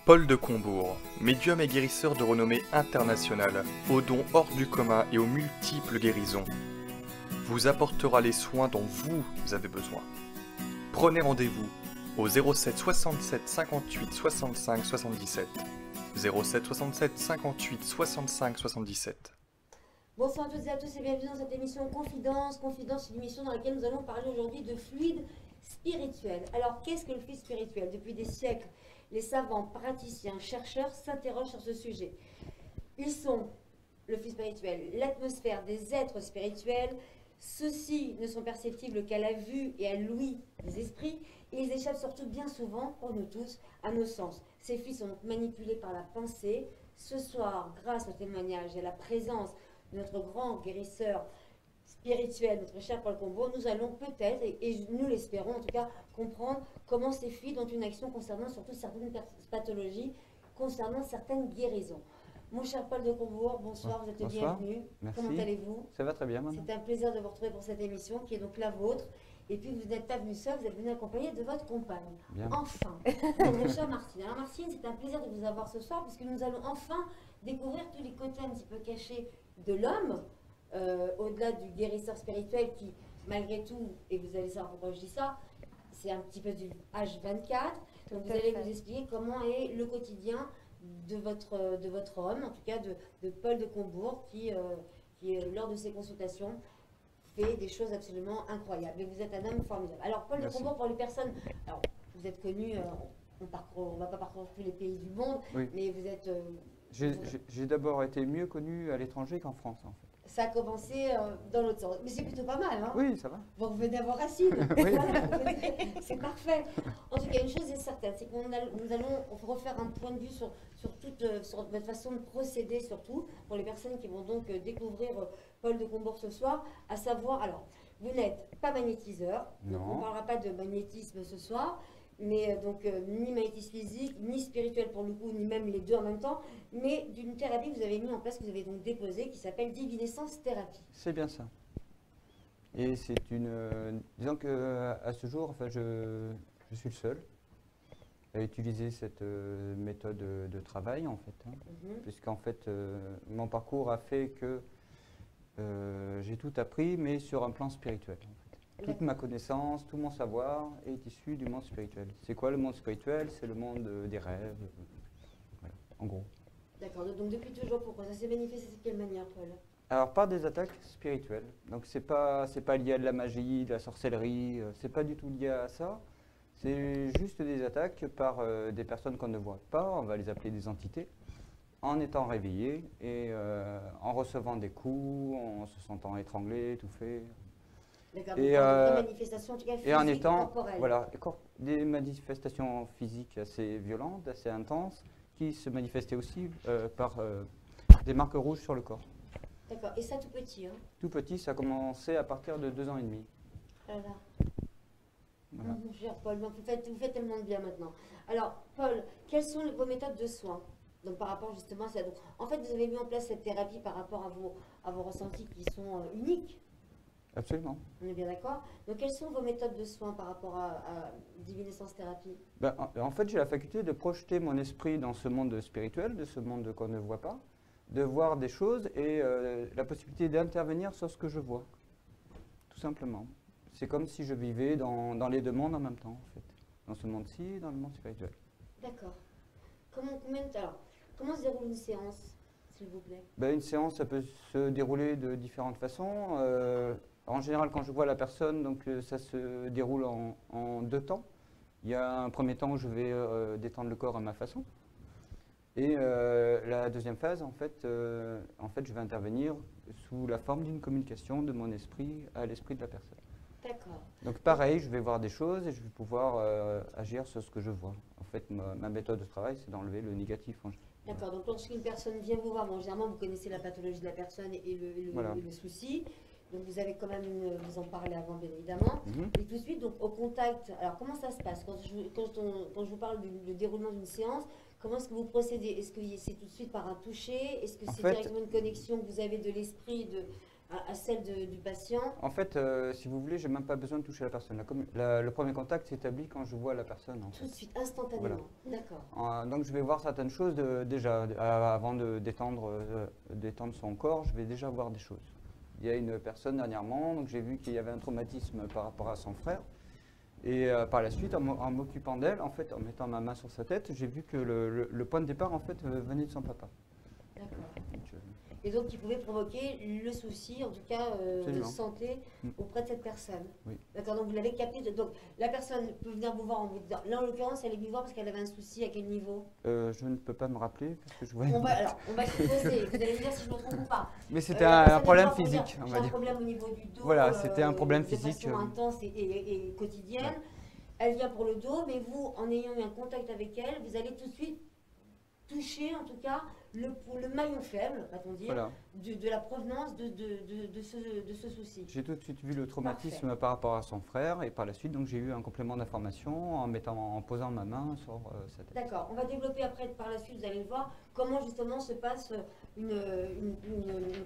Paul de Combourg, médium et guérisseur de renommée internationale, aux dons hors du commun et aux multiples guérisons, vous apportera les soins dont vous avez besoin. Prenez rendez-vous au 07 67 58 65 77. 07 67 58 65 77. Bonsoir à toutes et à tous et bienvenue dans cette émission Confidence. Confidence, une émission dans laquelle nous allons parler aujourd'hui de fluide spirituel. Alors, qu'est-ce que le fluide spirituel? Depuis des siècles, les savants, praticiens, chercheurs s'interrogent sur ce sujet. Ils sont, le fluide spirituel, l'atmosphère des êtres spirituels. Ceux-ci ne sont perceptibles qu'à la vue et à l'ouïe des esprits, et ils échappent surtout bien souvent, pour nous tous, à nos sens. Ces fluides sont donc manipulés par la pensée. Ce soir, grâce au témoignage et à la présence de notre grand guérisseur spirituel, notre cher Paul Combourg, nous allons peut-être, et nous l'espérons en tout cas, comprendre comment ces fluides ont une action concernant surtout certaines pathologies, concernant certaines guérisons. Mon cher Paul de Combourg, bonsoir, vous êtes bienvenu. Merci. Comment allez-vous? Ça va très bien maintenant. C'est un plaisir de vous retrouver pour cette émission qui est donc la vôtre. Et puis vous n'êtes pas venu seul, vous êtes venu accompagné de votre compagne. Bien. Enfin, mon cher Martine. Alors Martine, c'est un plaisir de vous avoir ce soir puisque nous allons enfin découvrir tous les côtés un petit peu cachés de l'homme, au-delà du guérisseur spirituel qui, malgré tout, et vous allez savoir pourquoi je dis ça, c'est un petit peu du H24. Donc vous allez nous expliquer comment est le quotidien de votre homme, en tout cas de Paul de Combourg, qui lors de ses consultations, fait des choses absolument incroyables. Et vous êtes un homme formidable. Alors, Paul de Combourg, pour les personnes, alors, vous êtes connu, on ne va pas parcourir tous les pays du monde, oui. Mais vous êtes... J'ai d'abord été mieux connu à l'étranger qu'en France, en fait. Ça a commencé dans l'autre sens. Mais c'est plutôt pas mal, hein? Oui, ça va. Vous venez d'avoir Racine. Oui. C'est parfait. En tout cas, une chose est certaine, c'est que nous allons refaire un point de vue sur votre façon de procéder, surtout pour les personnes qui vont donc découvrir Paul de Combourg ce soir, à savoir, alors, vous n'êtes pas magnétiseur, donc on ne parlera pas de magnétisme ce soir, mais donc ni magnétisme physique, ni spirituel pour le coup, ni même les deux en même temps, mais d'une thérapie que vous avez mis en place, que vous avez donc déposée, qui s'appelle Divinescence Thérapie. C'est bien ça. Et c'est une... disons qu'à ce jour, enfin, je suis le seul à utiliser cette méthode de travail, en fait. Hein, puisqu'en fait, mon parcours a fait que j'ai tout appris, mais sur un plan spirituel. En fait. Toute ma connaissance, tout mon savoir est issu du monde spirituel. C'est quoi le monde spirituel? C'est le monde des rêves, voilà, en gros. D'accord, donc depuis toujours, pourquoi ça s'est manifesté de quelle manière, Paul? Alors par des attaques spirituelles. Donc c'est pas lié à de la magie, de la sorcellerie, c'est pas du tout lié à ça. C'est juste des attaques par des personnes qu'on ne voit pas, on va les appeler des entités, en étant réveillés et en recevant des coups, en se sentant étranglé, étouffé. Et, manifestations, en tout cas, physiques, et en étant, corporelles. voilà, des manifestations physiques assez violentes, assez intenses, qui se manifestaient aussi par des marques rouges sur le corps. D'accord, et ça tout petit, hein? Tout petit, ça a commencé à partir de 2 ans et demi. Voilà. Voilà. Mon cher Paul, vous faites tellement de bien maintenant. Alors, Paul, quelles sont vos méthodes de soins? Donc par rapport justement à ça. Donc, en fait, vous avez mis en place cette thérapie par rapport à vos ressentis qui sont uniques. Absolument. On est bien d'accord. Donc, quelles sont vos méthodes de soins par rapport à Divinescence Thérapie? Ben, en fait, j'ai la faculté de projeter mon esprit dans ce monde spirituel, de ce monde qu'on ne voit pas, de voir des choses et la possibilité d'intervenir sur ce que je vois. Tout simplement. C'est comme si je vivais dans les deux mondes en même temps, en fait. Dans ce monde-ci et dans le monde spirituel. D'accord. Comment se déroule une séance, s'il vous plaît? Ben, une séance, ça peut se dérouler de différentes façons. En général, quand je vois la personne, donc, ça se déroule en 2 temps. Il y a un premier temps où je vais détendre le corps à ma façon. Et la deuxième phase, en fait, je vais intervenir sous la forme d'une communication de mon esprit à l'esprit de la personne. D'accord. Donc pareil, je vais voir des choses et je vais pouvoir agir sur ce que je vois. En fait, ma méthode de travail, c'est d'enlever le négatif en général. D'accord, donc lorsqu'une personne vient vous voir, bon, généralement vous connaissez la pathologie de la personne et le souci, donc vous avez quand même vous en parlez avant bien évidemment, et tout de suite donc au contact, alors comment ça se passe quand je vous parle du déroulement d'une séance, comment est-ce que vous procédez? Est-ce que c'est tout de suite par un toucher? Est-ce que c'est directement une connexion que vous avez de l'esprit à celle du patient. En fait, si vous voulez, j'ai même pas besoin de toucher la personne. Le premier contact s'établit quand je vois la personne. En Tout fait. de suite, instantanément. Voilà. D'accord. Donc je vais voir certaines choses déjà, avant de d'étendre son corps, je vais déjà voir des choses. Il y a une personne dernièrement, donc j'ai vu qu'il y avait un traumatisme par rapport à son frère. Et par la suite, en m'occupant d'elle, en fait, en mettant ma main sur sa tête, j'ai vu que le point de départ, en fait, venait de son papa. D'accord. Donc, Et donc, qui pouvait provoquer le souci, en tout cas, de Absolument. santé auprès de cette personne. Oui. D'accord, donc vous l'avez capté. Donc, la personne peut venir vous voir en vous disant, là, en l'occurrence, elle est venue vous voir parce qu'elle avait un souci, à quel niveau? je ne peux pas me rappeler parce que je vois. on va supposer, vous allez me dire si je me trompe ou pas. Mais c'était La un personne problème est venue vous dire, physique, on j'ai va un dire. problème au niveau du dos. Voilà, c'était un problème de physique. façon intense et quotidienne. Ouais. Elle vient pour le dos, mais vous, en ayant eu un contact avec elle, vous allez tout de suite toucher, en tout cas, le maillon faible, va-t-on dire, Voilà. de la provenance de ce souci. J'ai tout de suite vu le traumatisme par rapport à son frère et par la suite, donc j'ai eu un complément d'information en posant ma main sur sa tête. D'accord, on va développer après, par la suite, vous allez le voir, comment justement se passe une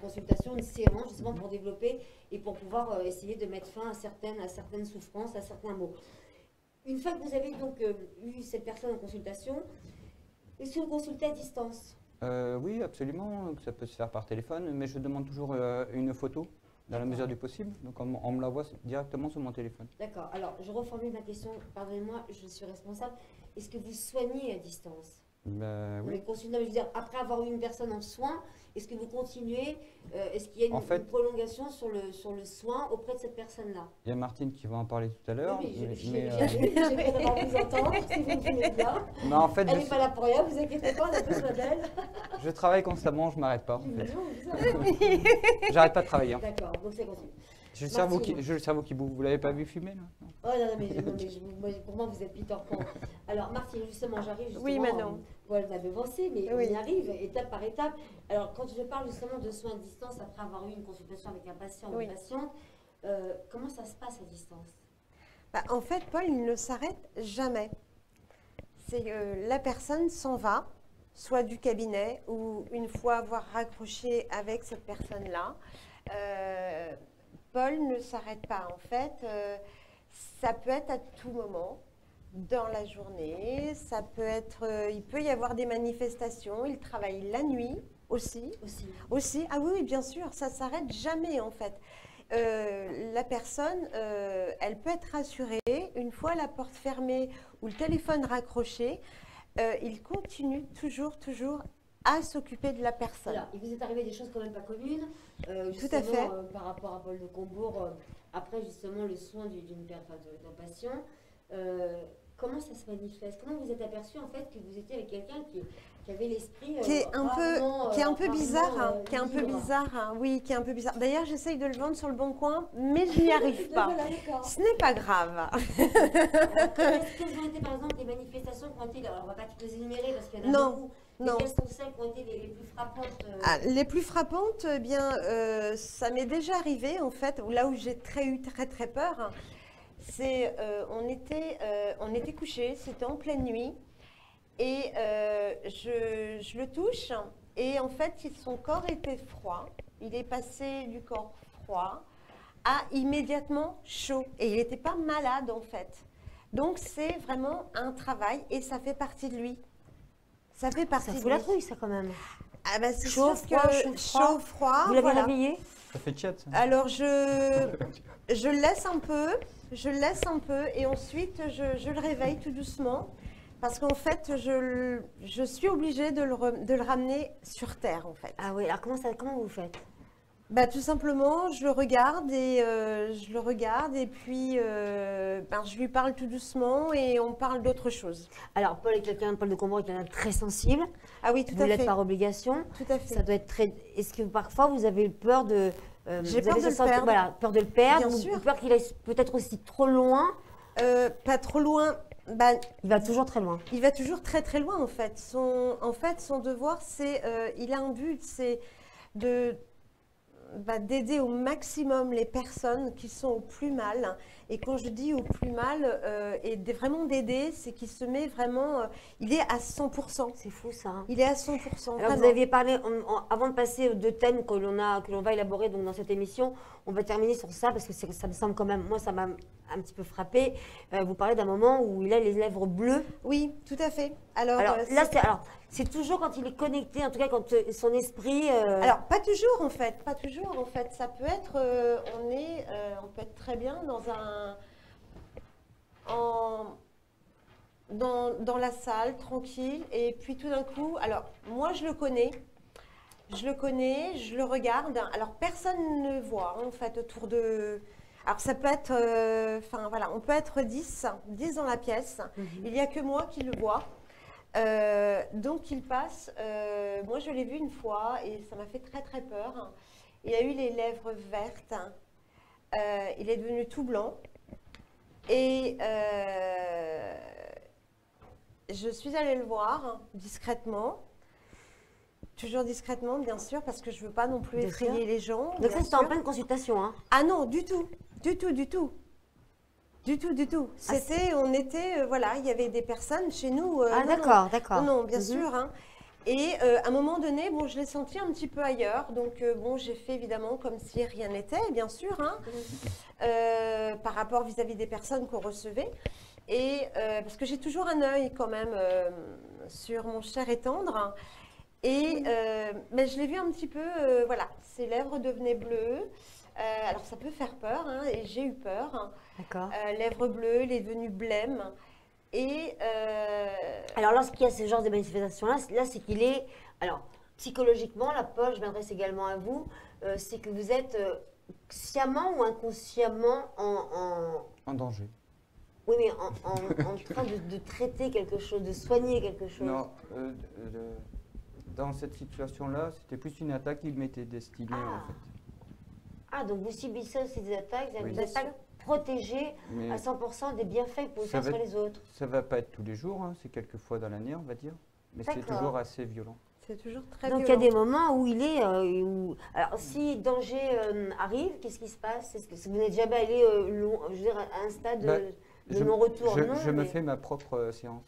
consultation, une séance, justement pour développer et pour pouvoir essayer de mettre fin à certaines souffrances, à certains maux. Une fois que vous avez donc eu cette personne en consultation, est-ce que vous consultez à distance? Oui, absolument, donc ça peut se faire par téléphone, mais je demande toujours une photo dans la mesure du possible, donc on me l'envoie directement sur mon téléphone. D'accord, alors je reformule ma question, pardonnez-moi, je suis responsable. Est-ce que vous soignez à distance? Oui. Je veux dire, après avoir eu une personne en soins, est-ce que vous continuez? Est-ce qu'il y a une prolongation sur le soin auprès de cette personne-là? Il y a Martine qui va en parler tout à l'heure. Oui, j'ai bien d'avoir vous entendre, si vous le voulez bien. Mais en fait, elle n'est pas là pour rien, vous inquiétez pas, on a besoin d'elle. Je travaille constamment, je ne m'arrête pas. En fait. J'arrête pas de travailler. D'accord, donc c'est continu. J'ai le cerveau qui bouffe. Vous l'avez pas vu fumer là? Non. Oh non, mais pour moi vous êtes Peter Pan. Alors Martine, justement, j'arrive justement. Oui, Manon. Elle m'a devancé, mais Oui. on y arrive étape par étape. Alors quand je parle justement de soins à distance après avoir eu une consultation avec un patient ou une patiente, comment ça se passe à distance? En fait, Paul, il ne s'arrête jamais. C'est la personne s'en va, soit du cabinet ou une fois avoir raccroché avec cette personne-là. Paul ne s'arrête pas. En fait, ça peut être à tout moment dans la journée. Ça peut être, il peut y avoir des manifestations. Il travaille la nuit aussi. Ah oui, bien sûr. Ça s'arrête jamais en fait. La personne, elle peut être rassurée. Une fois la porte fermée ou le téléphone raccroché, il continue toujours à s'occuper de la personne. Voilà. Il vous est arrivé des choses quand même pas communes, Tout à fait. Par rapport à Paul de Combourg, après justement le soin d'un patient. Comment ça se manifeste? Comment vous êtes aperçu en fait que vous étiez avec quelqu'un qui avait l'esprit qui est un peu bizarre, qui est un peu bizarre, oui, qui est un peu bizarre. D'ailleurs, j'essaye de le vendre sur le bon coin, mais je n'y arrive pas. Voilà, ce n'est pas grave. Quelles ont été par exemple les manifestations qui ont été, alors on ne va pas toutes les énumérer parce qu'il y en a beaucoup. Non. Quelles sont celles qui ont été les plus frappantes Les plus frappantes, eh bien, ça m'est déjà arrivé en fait, là où j'ai eu très peur. C'est, on était couchés, c'était en pleine nuit. Et je le touche et en fait son corps était froid, il est passé du corps froid à immédiatement chaud et il n'était pas malade en fait. Donc c'est vraiment un travail et ça fait partie de lui. Ça fait partie de lui. Ça fout la trouille ça quand même. Ah bah, c'est chaud, froid. Vous l'avez voilà. réveillé? Ça fait tchat. Alors je le laisse un peu, et ensuite je le réveille tout doucement. Parce qu'en fait, je suis obligée de le ramener sur terre, en fait. Ah oui, alors comment vous faites? Tout simplement, je le regarde et puis je lui parle tout doucement et on parle d'autre chose. Alors, Paul de Combourg est quelqu'un de très sensible. Ah oui, tout à fait. Vous l'êtes par obligation. Tout à fait. Ça doit être très... Est-ce que parfois vous avez peur de... J'ai peur de le perdre. Voilà, peur de le perdre. Bien sûr. Peur qu'il aille peut-être aussi trop loin. Pas trop loin. Il va toujours très loin. Il va toujours très loin en fait. Son devoir, c'est, il a un but, c'est d'aider au maximum les personnes qui sont au plus mal Et quand je dis au plus mal, et vraiment d'aider, c'est qu'il se met vraiment, il est à 100%. C'est fou ça. Hein. Il est à 100%. Alors vous vraiment. aviez parlé, avant de passer aux 2 thèmes que l'on va élaborer donc, dans cette émission, on va terminer sur ça parce que ça me semble quand même, moi ça m'a un petit peu frappé. Vous parlez d'un moment où il a les lèvres bleues. Oui, tout à fait. Alors, Là, c'est toujours quand il est connecté, en tout cas quand son esprit... Alors, pas toujours en fait, pas toujours en fait. Ça peut être, on peut être très bien dans la salle, tranquille, et puis tout d'un coup, alors moi je le connais, je le regarde. Alors personne ne voit en fait autour de... Alors ça peut être, enfin voilà, on peut être 10 dans la pièce, il n'y a que moi qui le vois. Donc il passe, moi je l'ai vu une fois et ça m'a fait très très peur. Il a eu les lèvres vertes, il est devenu tout blanc et je suis allée le voir discrètement, toujours discrètement bien sûr parce que je ne veux pas non plus effrayer les gens. Donc ça c'était en pleine consultation hein. Ah non, du tout, du tout, du tout. Du tout, du tout. C'était, on était, voilà, il y avait des personnes chez nous. Ah d'accord, d'accord. Non, bien sûr. Hein. Et à un moment donné, bon, je l'ai senti un petit peu ailleurs. Donc, bon, j'ai fait évidemment comme si rien n'était, bien sûr, hein, par rapport vis-à-vis des personnes qu'on recevait. Et parce que j'ai toujours un œil quand même sur mon cher et tendre. Hein. Et mais je l'ai vu un petit peu, voilà, ses lèvres devenaient bleues. Alors ça peut faire peur, hein, et j'ai eu peur. Hein. D'accord. Lèvres bleues, il est devenu blême. Et alors lorsqu'il y a ce genre de manifestations-là, c'est qu'il est... Alors, psychologiquement, la Paul, je m'adresse également à vous, c'est que vous êtes sciemment ou inconsciemment En danger. Oui, mais en train de traiter quelque chose, de soigner quelque chose. Non, dans cette situation-là, c'était plus une attaque qui m'était destinée en fait. Ah, donc vous subissez ces attaques, Oui. vous n'êtes pas protégé Mais à 100% des bienfaits que vous faire sur les autres. ça ne va pas être tous les jours, hein, c'est quelques fois dans l'année, on va dire. Mais c'est toujours assez violent. c'est toujours très Donc violent. il y a des moments où il est... Alors si danger arrive, qu'est-ce qui se passe? Est-ce que vous n'êtes jamais allé je veux dire, à un stade de non-retour? Je me fais ma propre séance.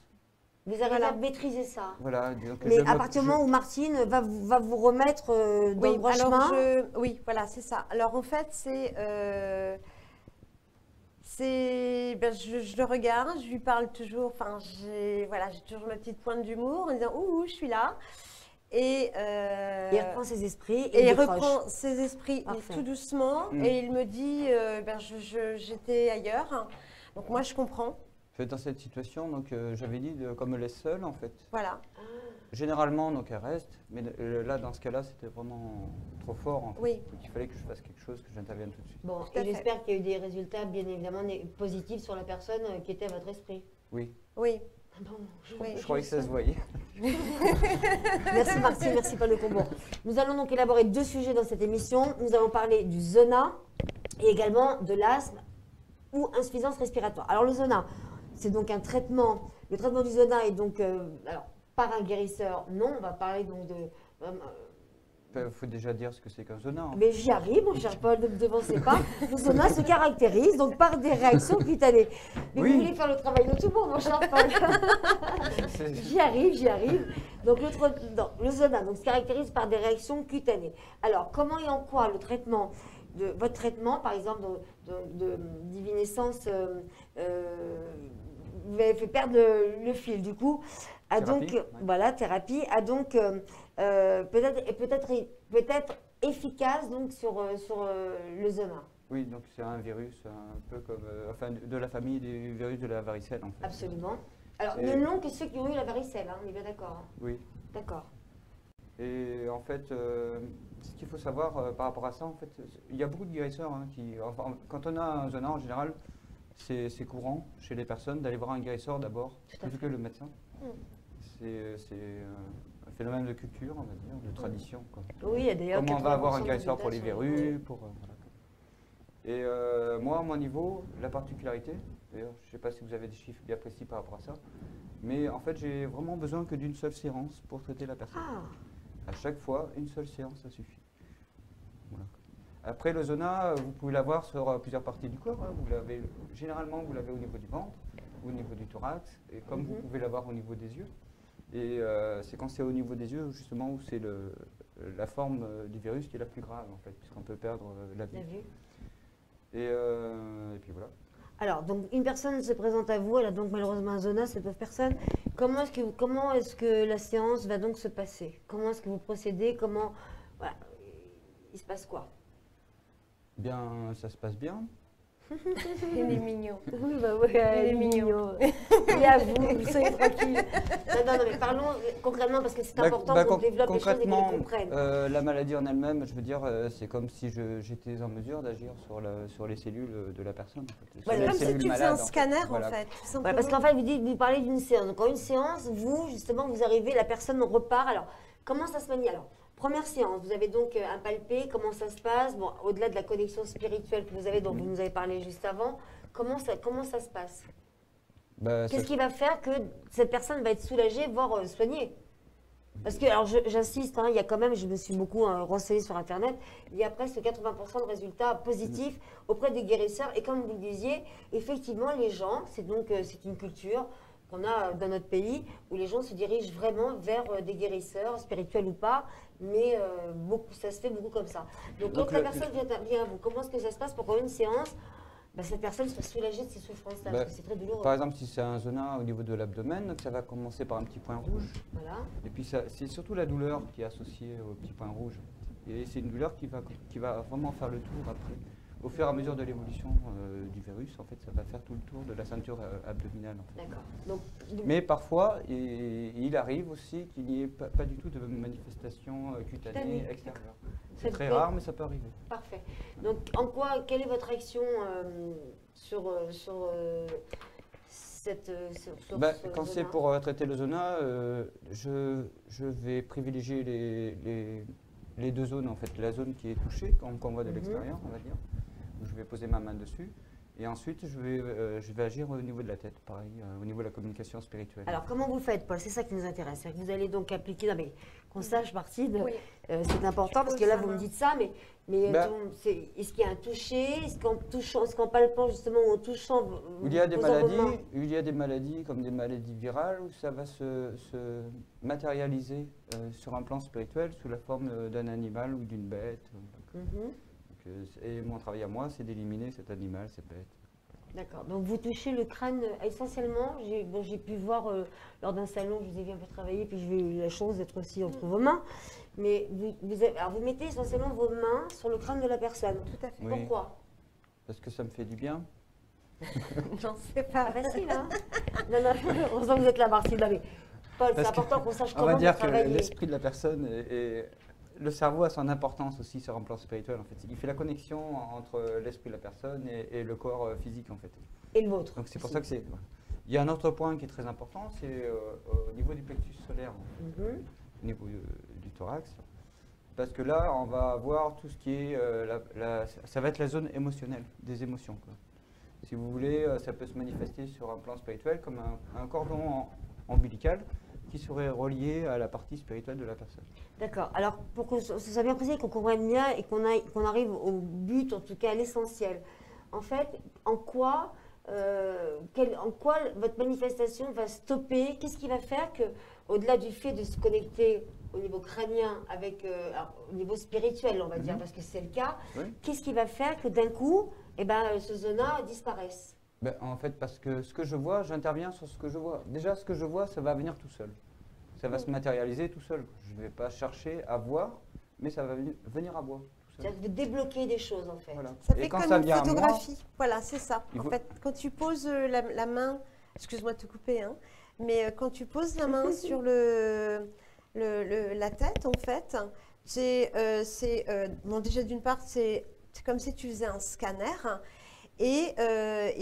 Vous arrivez à maîtriser ça. Voilà, mais à partir du moment où Martine va vous remettre dans le droit chemin. Oui, voilà, c'est ça. Alors en fait, je le regarde, je lui parle toujours, enfin, j'ai toujours ma petite pointe d'humour en disant « Ouh, je suis là ». Et il reprend ses esprits et il reprend ses esprits tout doucement. Mm. Et il me dit j'étais ailleurs. Donc moi, je comprends. Dans cette situation, donc j'avais dit qu'on me laisse seule en fait. Voilà. Généralement, donc elle reste, mais là, dans ce cas-là, c'était vraiment trop fort. En fait. Oui. Donc, il fallait que je fasse quelque chose, que j'intervienne tout de suite. Bon, et j'espère qu'il y a eu des résultats bien évidemment positifs sur la personne qui était à votre esprit. Oui. Oui. Bon, Je croyais que ça se voyait. Merci Martine, merci Paul Lecombo. Nous allons donc élaborer 2 sujets dans cette émission. Nous allons parler du zona et également de l'asthme ou insuffisance respiratoire. Alors le zona, c'est donc un traitement. Le traitement du zona est donc alors, par un guérisseur. Non, on va parler donc de... Il faut déjà dire ce que c'est qu'un zona. Hein. Mais j'y arrive, mon cher Paul, ne me devancez pas. Le zona se caractérise donc par des réactions cutanées. Mais vous voulez faire le travail de tout le monde, mon cher Paul. J'y arrive. Donc le zona donc, se caractérise par des réactions cutanées. Alors, comment et en quoi le traitement votre traitement, par exemple, de divinescence, vous avez fait perdre le fil, du coup, a thérapie, donc, voilà, thérapie, a donc peut-être efficace donc sur le zona. Oui, donc c'est un virus un peu comme, enfin, de la famille des virus de la varicelle en fait. Absolument. Alors, ne long que ceux qui ont eu la varicelle, hein, on est bien d'accord. Hein. Oui. D'accord. Et en fait, ce qu'il faut savoir par rapport à ça, en fait, il y a beaucoup de guérisseurs qui, enfin, quand on a un zona en général, c'est courant chez les personnes d'aller voir un guérisseur d'abord, plutôt que le médecin. C'est un phénomène de culture, on va dire, de tradition. Quoi. Oui, d'ailleurs. Comment on va avoir un guérisseur pour les verrues, voilà. Et moi, à mon niveau, la particularité, d'ailleurs, je ne sais pas si vous avez des chiffres bien précis par rapport à ça, mais en fait, j'ai vraiment besoin que d'une seule séance pour traiter la personne. À chaque fois, une seule séance, ça suffit. Voilà. Après, le zona, vous pouvez l'avoir sur plusieurs parties du corps. Hein. Généralement, vous l'avez au niveau du ventre, au niveau du thorax, et comme vous pouvez l'avoir au niveau des yeux. Et c'est quand c'est au niveau des yeux, justement, où c'est la forme du virus qui est la plus grave, en fait, puisqu'on peut perdre la vue. Et puis voilà. Alors, donc, une personne se présente à vous, elle a donc malheureusement un zona, cette pauvre personne. Comment est-ce que la séance va donc se passer? Comment est-ce que vous procédez? Voilà, il se passe quoi? Bien, ça se passe bien. Il est mignon. Oui, bah ouais, Il est mignon. Et à vous soyez tranquille. Non, mais parlons concrètement parce que c'est important qu'on développe les choses et qu'on les comprenne. La maladie en elle-même, je veux dire, c'est comme si j'étais en mesure d'agir sur les cellules de la personne. En fait. Voilà, comme si tu faisais un scanner, en fait. Voilà, parce qu'en fait, vous parlez d'une séance. Donc, en une séance, vous, justement, vous arrivez, la personne repart. Alors, comment ça se manie? Alors, première séance, vous avez donc impalpé, comment ça se passe? Bon, au-delà de la connexion spirituelle que vous avez, dont vous nous avez parlé juste avant, comment ça se passe? Qu'est-ce qui va faire que cette personne va être soulagée, voire soignée? Parce que, alors j'insiste, hein, il y a quand même, je me suis beaucoup renseignée sur Internet, il y a presque 80% de résultats positifs auprès des guérisseurs. Et comme vous le disiez, effectivement, les gens, c'est une culture qu'on a dans notre pays, où les gens se dirigent vraiment vers des guérisseurs, spirituels ou pas, mais ça se fait beaucoup comme ça. Donc quand la personne vient à vous, comment est-ce que ça se passe pour qu'en une séance, cette personne soit soulagée de ses souffrances-là, parce que c'est très douloureux. Par exemple, si c'est un zona au niveau de l'abdomen, donc ça va commencer par un petit point rouge. Voilà. Et puis c'est surtout la douleur qui est associée au petit point rouge. Et c'est une douleur qui va vraiment faire le tour après. Au fur et à mesure de l'évolution du virus, en fait, ça va faire tout le tour de la ceinture abdominale. En fait. D'accord. Mais parfois, il arrive aussi qu'il n'y ait pas du tout de manifestation cutanée extérieure. C'est très rare, mais ça peut arriver. Parfait. Donc, quelle est votre action sur quand c'est pour traiter le zona, je vais privilégier les deux zones, en fait. La zone qui est touchée, qu'on voit de l'extérieur, on va dire. Où je vais poser ma main dessus. Et ensuite, je vais agir au niveau de la tête, pareil, au niveau de la communication spirituelle. Alors, comment vous faites, Paul? C'est ça qui nous intéresse. C'est que vous allez donc appliquer... Non, mais qu'on sache, Martine, c'est important, parce que là, vous me dites ça, mais est-ce qu'il y a un toucher? Est-ce qu'en palpant, justement, ou en touchant... Il y a des maladies, comme des maladies virales, où ça va se matérialiser sur un plan spirituel, sous la forme d'un animal ou d'une bête. Et mon travail à moi, c'est d'éliminer cet animal, cette bête. D'accord. Donc vous touchez le crâne essentiellement. J'ai pu voir lors d'un salon, je vous ai vu un peu travailler, puis j'ai eu la chance d'être aussi entre vos mains. Mais vous mettez essentiellement vos mains sur le crâne de la personne. Tout à fait. Oui. Pourquoi? Parce que ça me fait du bien. Non, c'est pas facile, hein? Non, heureusement que vous êtes là, Martine. Mais Paul, c'est important qu'on sache comment vous travaillez. On va dire que l'esprit de la personne et le cerveau a son importance aussi sur un plan spirituel, en fait. Il fait la connexion entre l'esprit de la personne et le corps physique, en fait. Et le vôtre. Donc c'est pour ça que c'est... Il y a un autre point qui est très important, c'est au niveau du plexus solaire, au niveau du thorax. Parce que là, on va avoir tout ce qui est... ça va être la zone émotionnelle, des émotions, quoi. Si vous voulez, ça peut se manifester sur un plan spirituel comme un cordon ombilical qui serait relié à la partie spirituelle de la personne. D'accord. Alors, pour que ça soit bien précis, qu'on comprenne bien et qu'on arrive au but, en tout cas à l'essentiel, en fait, en quoi votre manifestation va stopper? Qu'est-ce qui va faire que, au-delà du fait de se connecter au niveau crânien, au niveau spirituel, on va dire, parce que c'est le cas, qu'est-ce qui va faire que d'un coup, ce zona disparaisse? En fait, parce que ce que je vois, j'interviens sur ce que je vois. Déjà, ce que je vois, ça va venir tout seul. Ça va se matérialiser tout seul. Je ne vais pas chercher à voir, mais ça va venir à voir. C'est-à-dire que vous débloquez des choses, en fait. Voilà. Ça fait comme une photographie. Voilà, c'est ça. En fait, quand tu poses la main, excuse-moi de te couper, hein, mais quand tu poses la main sur la tête, en fait, bon, déjà d'une part, c'est comme si tu faisais un scanner. Et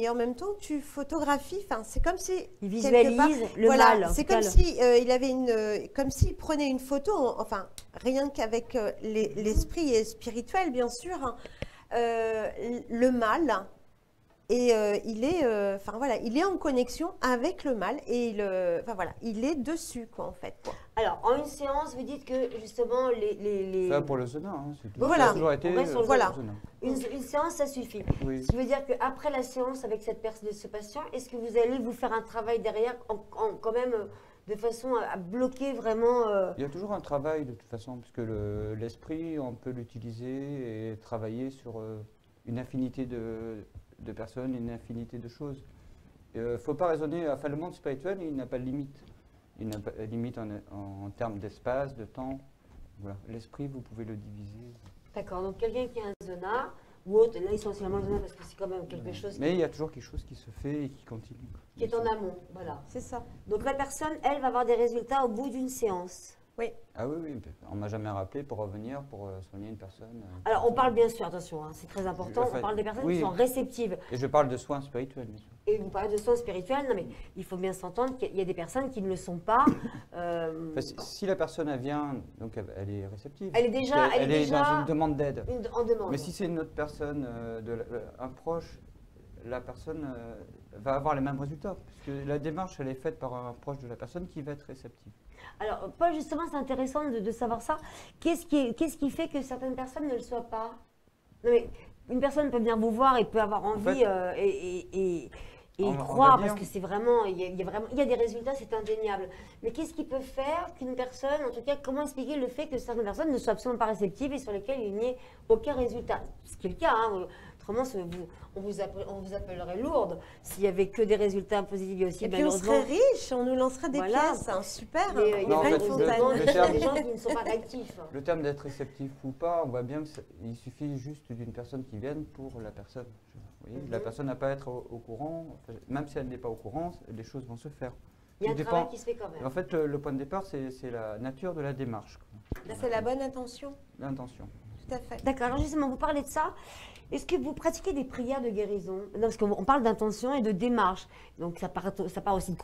en même temps, tu photographies. Enfin, c'est comme si il visualise le mal. C'est comme si il avait comme s'il prenait une photo. Enfin, rien qu'avec l'esprit spirituel, bien sûr. Le mal et il est, enfin voilà, il est en connexion avec le mal et enfin voilà, il est dessus quoi en fait. Quoi. Alors, en une séance, vous dites que justement Ça pour le sauna, hein, c'est tout. Voilà. Ça a toujours été On reste sur le voilà. sauna. une séance, ça suffit. Oui. Ce qui veut dire qu'après la séance avec cette personne, ce patient, est-ce que vous allez vous faire un travail derrière, quand même, de façon à bloquer vraiment Il y a toujours un travail de toute façon, puisque l'esprit, on peut l'utiliser et travailler sur une infinité de personnes, une infinité de choses. Il ne faut pas raisonner, enfin le monde spirituel, il n'a pas de limite. Il n'a pas de limite en termes d'espace, de temps. Voilà. L'esprit, vous pouvez le diviser. D'accord, donc quelqu'un qui a un zona ou autre, là essentiellement le zona parce que c'est quand même quelque chose Mais il y a toujours quelque chose qui se fait et qui continue. qui est en amont. Voilà. C'est ça. Donc la personne, elle, va avoir des résultats au bout d'une séance. Ah oui, oui, on m'a jamais rappelé pour revenir, pour soigner une personne. Alors on parle bien sûr, attention, hein, c'est très important, Enfin, on parle des personnes oui. qui sont réceptives. Et je parle de soins spirituels, bien sûr. Et vous parlez de soins spirituels, non mais il faut bien s'entendre qu'il y a des personnes qui ne le sont pas. Enfin, si la personne elle vient, donc elle est réceptive. Elle est déjà- Elle est déjà- dans une demande d'aide. En demande. Mais si c'est une autre personne, un proche, la personne va avoir les mêmes résultats. Puisque la démarche, elle est faite par un proche de la personne qui va être réceptive. Alors, Paul, justement, c'est intéressant de savoir ça. Qu'est-ce qui fait que certaines personnes ne le soient pas? Non, mais une personne peut venir vous voir et peut avoir envie fait, et on y va croire dire- parce que c'est vraiment, il y a des résultats, c'est indéniable. Mais qu'est-ce qui peut faire qu'une personne, en tout cas, comment expliquer le fait que certaines personnes ne soient absolument pas réceptives et sur lesquelles il n'y ait aucun résultat? Ce qui est le cas, hein. Autrement, on vous appellerait lourde s'il n'y avait que des résultats positifs. Il y a aussi, Et puis on malheureusement, serait riche, on nous lancerait des Voilà. pièces, hein, super. il y a Non, en plein de fait, fontaines. le Il y a terme- des gens qui ne sont pas réactifs. Le terme d'être réceptif ou pas, on voit bien qu'il suffit juste d'une personne qui vienne pour la personne. Vous voyez, la personne n'a pas à être au courant, enfin, même si elle n'est pas au courant, les choses vont se faire. Il y a un Tout travail dépend. qui se fait quand même. En fait, le point de départ, c'est la nature de la démarche, quoi. C'est la bonne intention, L'intention. tout à fait. D'accord, alors justement, vous parlez de ça. Est-ce que vous pratiquez des prières de guérison? Non, parce qu'on parle d'intention et de démarche. Donc ça part aussi de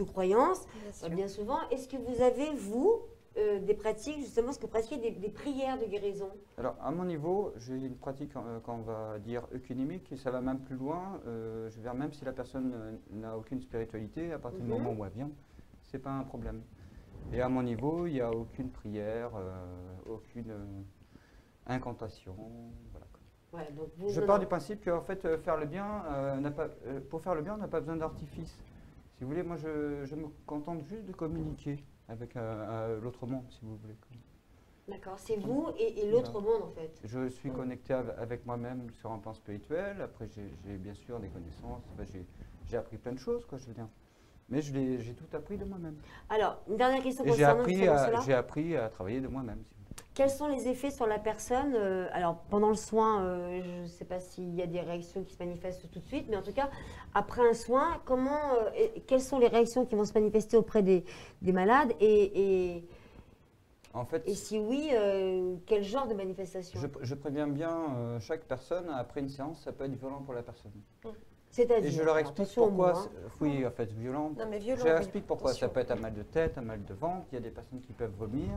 croyance, Bien sûr. bien souvent. Est-ce que vous avez, vous, des pratiques, justement, est-ce que vous pratiquez des prières de guérison? Alors, à mon niveau, j'ai une pratique qu'on va dire œcuménique, et ça va même plus loin. Je veux dire, même si la personne n'a aucune spiritualité, à partir du moment où elle vient, c'est pas un problème. Et à mon niveau, il n'y a aucune prière, aucune incantation. Voilà. Ouais, donc Je pars du principe qu'en fait, faire le bien, pour faire le bien, on n'a pas besoin d'artifice. Si vous voulez, moi, je me contente juste de communiquer avec l'autre monde, si vous voulez. D'accord, c'est vous et l'autre monde, en fait. Je suis connecté avec moi-même sur un plan spirituel. Après, j'ai bien sûr des connaissances. Enfin, j'ai appris plein de choses, quoi, je veux dire. Mais j'ai tout appris de moi-même. Alors, une dernière question Et j'ai concernant appris, justement cela. j'ai appris à travailler de moi-même. Si vous voulez. Quels sont les effets sur la personne? Alors, pendant le soin, je ne sais pas s'il y a des réactions qui se manifestent tout de suite, mais en tout cas, après un soin, quelles sont les réactions qui vont se manifester auprès des malades En fait, et si oui, quel genre de manifestation? je préviens bien chaque personne, après une séance, ça peut être violent pour la personne. C'est-à-dire, Et je leur alors, explique attention au pourquoi. mot, hein. Oui, en fait, violent. Non mais violent. Je leur oui, explique pourquoi. Ça attention. peut être un mal de tête, un mal de ventre. Il y a des personnes qui peuvent vomir.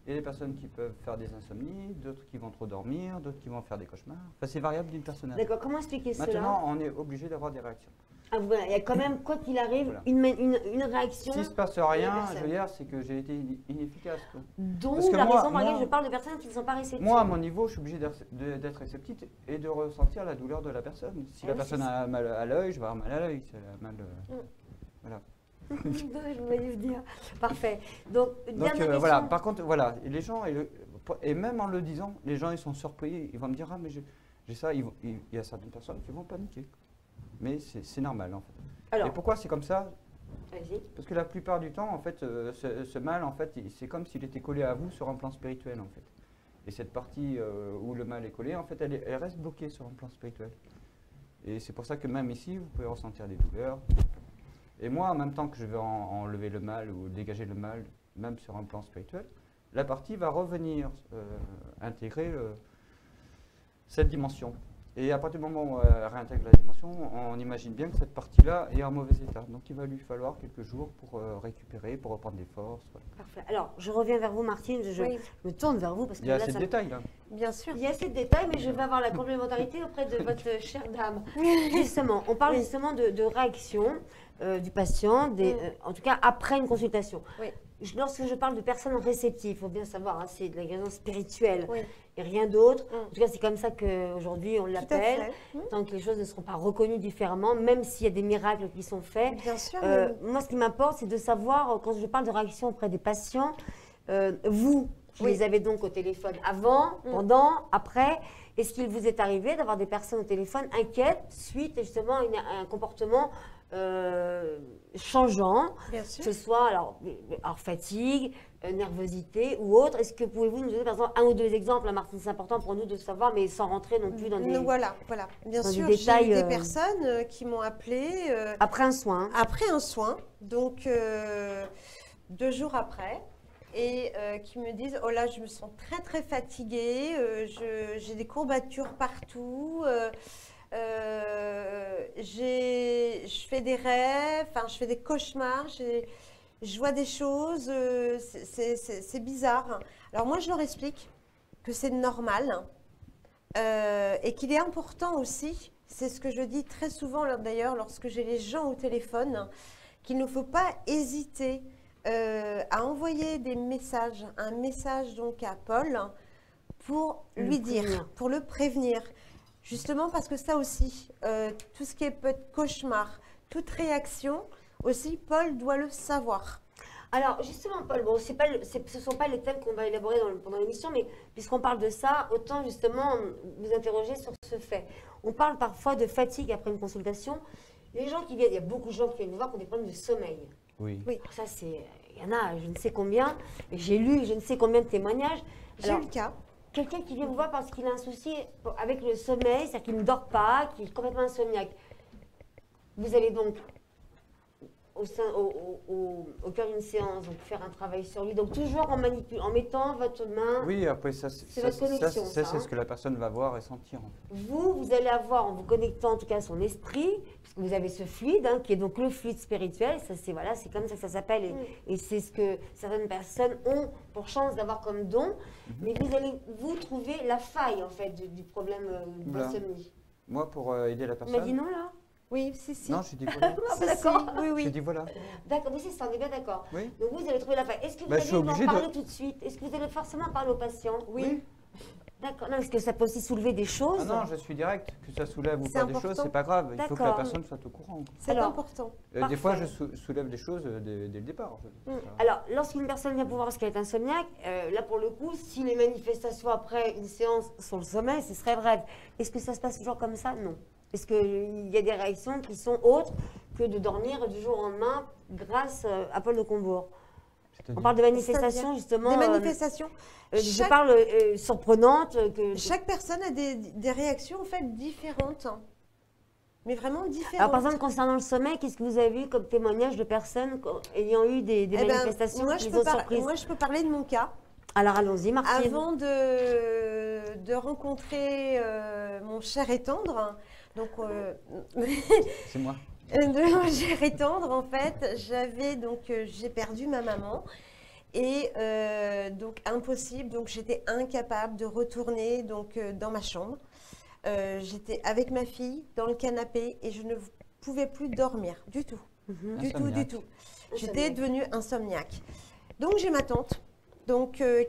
Il y a des personnes qui peuvent faire des insomnies, d'autres qui vont trop dormir, d'autres qui vont faire des cauchemars. Enfin, c'est variable d'une personne à l'autre. D'accord, comment expliquer cela? Maintenant, on est obligé d'avoir des réactions. Ah, voilà, il y a quand même, quoi qu'il arrive, Voilà. une réaction, S'il ne se passe la rien, personne. je veux dire, c'est que j'ai été inefficace, quoi. dont Parce que la moi- raison pour laquelle moi- je parle de personnes qui ne sont pas réceptives. Moi, à mon niveau, je suis obligé d'être réceptif et de ressentir la douleur de la personne. Si la oui, personne c'est a mal à l'œil, je vais avoir mal à l'œil. Si elle a mal, voilà. Je voulais vous dire. Parfait. Donc, dernière question. Voilà. Par contre, voilà, et les gens, et même en le disant, les gens, ils sont surpris. Ils vont me dire, ah, mais j'ai ça. Il y a certaines personnes qui vont paniquer. Mais c'est normal, en fait. Alors, Et pourquoi c'est comme ça? allez-y. Parce que la plupart du temps, en fait, ce mal, en fait, c'est comme s'il était collé à vous sur un plan spirituel, en fait. Et cette partie où le mal est collé, en fait, elle reste bloquée sur un plan spirituel. Et c'est pour ça que même ici, vous pouvez ressentir des douleurs. Et moi, en même temps que je vais enlever le mal ou dégager le mal, même sur un plan spirituel, la partie va revenir intégrer cette dimension. Et à partir du moment où elle réintègre la dimension, on imagine bien que cette partie-là est en mauvais état. Donc il va lui falloir quelques jours pour récupérer, pour reprendre des forces. Voilà. Parfait. Alors, je reviens vers vous, Martine. Je Oui. me tourne vers vous parce que Il y a là, assez de ça- détails là. Bien sûr. il y a assez de détails, mais je vais avoir la complémentarité auprès de votre chère dame. Justement, on parle Oui. justement de réaction du patient, en tout cas après une consultation. Oui. Lorsque je parle de personnes réceptives, il faut bien savoir, hein, c'est de la guérison spirituelle Oui. et rien d'autre. Mm. En tout cas, c'est comme ça qu'aujourd'hui on Tout à l'appelle. fait. Tant que les choses ne seront pas reconnues différemment, même s'il y a des miracles qui sont faits. Bien sûr. Moi, ce qui m'importe, c'est de savoir, quand je parle de réaction auprès des patients, vous, qui Oui. les avez donc au téléphone avant, pendant, après, est-ce qu'il vous est arrivé d'avoir des personnes au téléphone inquiètes suite justement à un comportement changeant, Bien que sûr. ce soit alors fatigue, nervosité ou autre? Est-ce que pouvez-vous nous donner par exemple un ou deux exemples, hein, Martine, c'est important pour nous de savoir, mais sans rentrer non plus dans des... Voilà. Bien dans des sûr, détails, j'ai eu des personnes qui m'ont appelé Après un soin, hein. après un soin, donc 2 jours après, et qui me disent, oh là, je me sens très très fatiguée, j'ai des courbatures partout, je fais des rêves, enfin je fais des cauchemars, je vois des choses, c'est bizarre. Alors moi je leur explique que c'est normal et qu'il est important aussi, c'est ce que je dis très souvent d'ailleurs lorsque j'ai les gens au téléphone, qu'il ne faut pas hésiter à envoyer des messages, un message donc à Paul pour lui dire, pour le prévenir. Justement parce que ça aussi, tout ce qui est peut être cauchemar, toute réaction, aussi Paul doit le savoir. Alors, justement, Paul, bon, ce ne sont pas les thèmes qu'on va élaborer pendant l'émission, mais puisqu'on parle de ça, autant justement vous interroger sur ce fait. On parle parfois de fatigue après une consultation. Les gens qui viennent, il y a beaucoup de gens qui viennent nous voir qui ont des problèmes de sommeil. Oui. Oui. Alors ça, il y en a je ne sais combien, et j'ai lu je ne sais combien de témoignages. J'ai eu le cas. Quelqu'un qui vient vous voir parce qu'il a un souci avec le sommeil, c'est-à-dire qu'il ne dort pas, qu'il est complètement insomniaque. Vous allez donc au cœur d'une séance, donc faire un travail sur lui. Donc toujours en mettant votre main. Oui, après ça, C'est votre connexion, ça, c'est hein. ce que la personne va voir et sentir. En fait. Vous allez avoir, en vous connectant en tout cas à son esprit, puisque vous avez ce fluide, hein, qui est donc le fluide spirituel, ça c'est voilà, c'est comme ça que ça s'appelle, et c'est ce que certaines personnes ont pour chance d'avoir comme don, mais vous allez vous trouver la faille en fait du problème d'insomnie. Moi, pour aider la Tu m'as personne. dit non là? Oui, si. Non, j'ai dit voilà. Si, d'accord. si, oui, J'ai oui. dit voilà. D'accord, mais c'est ça, on est bien d'accord. Oui. Donc vous allez trouver la faille. Est-ce que vous Bah, je suis allez en obligé de- parler tout de suite? Est-ce que vous allez forcément en parler aux patients? Oui. D'accord, non, parce que ça peut aussi soulever des choses. Ah non, je suis direct. Que ça soulève ou C'est pas des important. choses, c'est pas grave. Il faut que la D'accord. personne soit au courant. C'est Alors, important. Des fois, Parfait. je soulève des choses dès le départ. En fait. Alors, lorsqu'une personne vient vous voir parce qu'elle est insomniaque, là pour le coup, si les manifestations après une séance sont le sommeil, ce serait le rêve. Est-ce que ça se passe toujours comme ça? Non. Est-ce qu'il y a des réactions qui sont autres que de dormir du jour au lendemain grâce à Paul de Combourg? On parle de manifestations justement. Des manifestations. Je Chaque- parle surprenantes. Chaque personne a des réactions en fait différentes. Mais vraiment différentes. Alors, par exemple, concernant le sommeil, qu'est-ce que vous avez vu comme témoignage de personnes ayant eu des Eh ben, manifestations moi, qui je les ont peux surprises? moi, je peux parler de mon cas. Alors, allons-y, Martine. Avant de rencontrer mon cher et tendre, donc C'est moi. de mon cher et tendre, en fait, j'ai perdu ma maman. Et donc impossible, donc j'étais incapable de retourner dans ma chambre. J'étais avec ma fille dans le canapé et je ne pouvais plus dormir du tout. Du tout. J'étais devenue insomniaque. Donc j'ai ma tante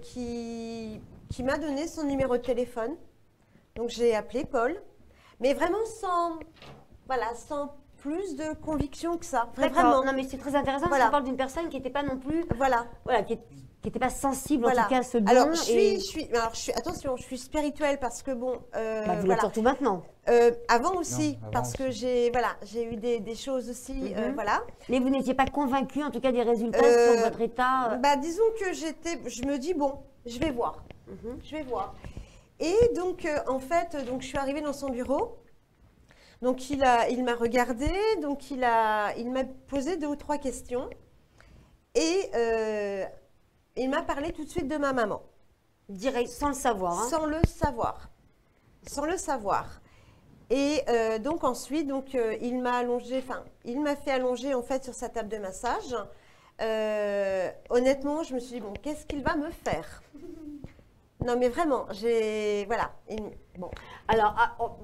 qui m'a donné son numéro de téléphone. Donc j'ai appelé Paul, mais vraiment sans plus de conviction que ça. D'accord. Vraiment. Non, mais c'est très intéressant Voilà. parce qu'on parle d'une personne qui n'était pas non plus, Voilà. voilà, qui n'était pas sensible en Voilà. tout cas à ce don. Alors, attention, je suis spirituelle parce que bon, Bah, vous l'êtes voilà. surtout maintenant. Avant aussi, Non, avant parce que aussi. j'ai eu des choses aussi, Mhm. voilà. Mais vous n'étiez pas convaincu en tout cas des résultats Euh, sur votre état. Bah, disons que je me dis bon, je vais voir, je vais voir. Et donc, en fait, donc je suis arrivée dans son bureau. Donc, il m'a regardé, donc il m'a posé 2 ou 3 questions. Et il m'a parlé tout de suite de ma maman. Direct, sans le savoir. Hein. Sans le savoir. Sans le savoir. Et donc ensuite, il m'a allongé, enfin, il m'a fait allonger en fait sur sa table de massage. Honnêtement, je me suis dit, bon, qu'est-ce qu'il va me faire? Non, mais vraiment, voilà. Bon. Alors,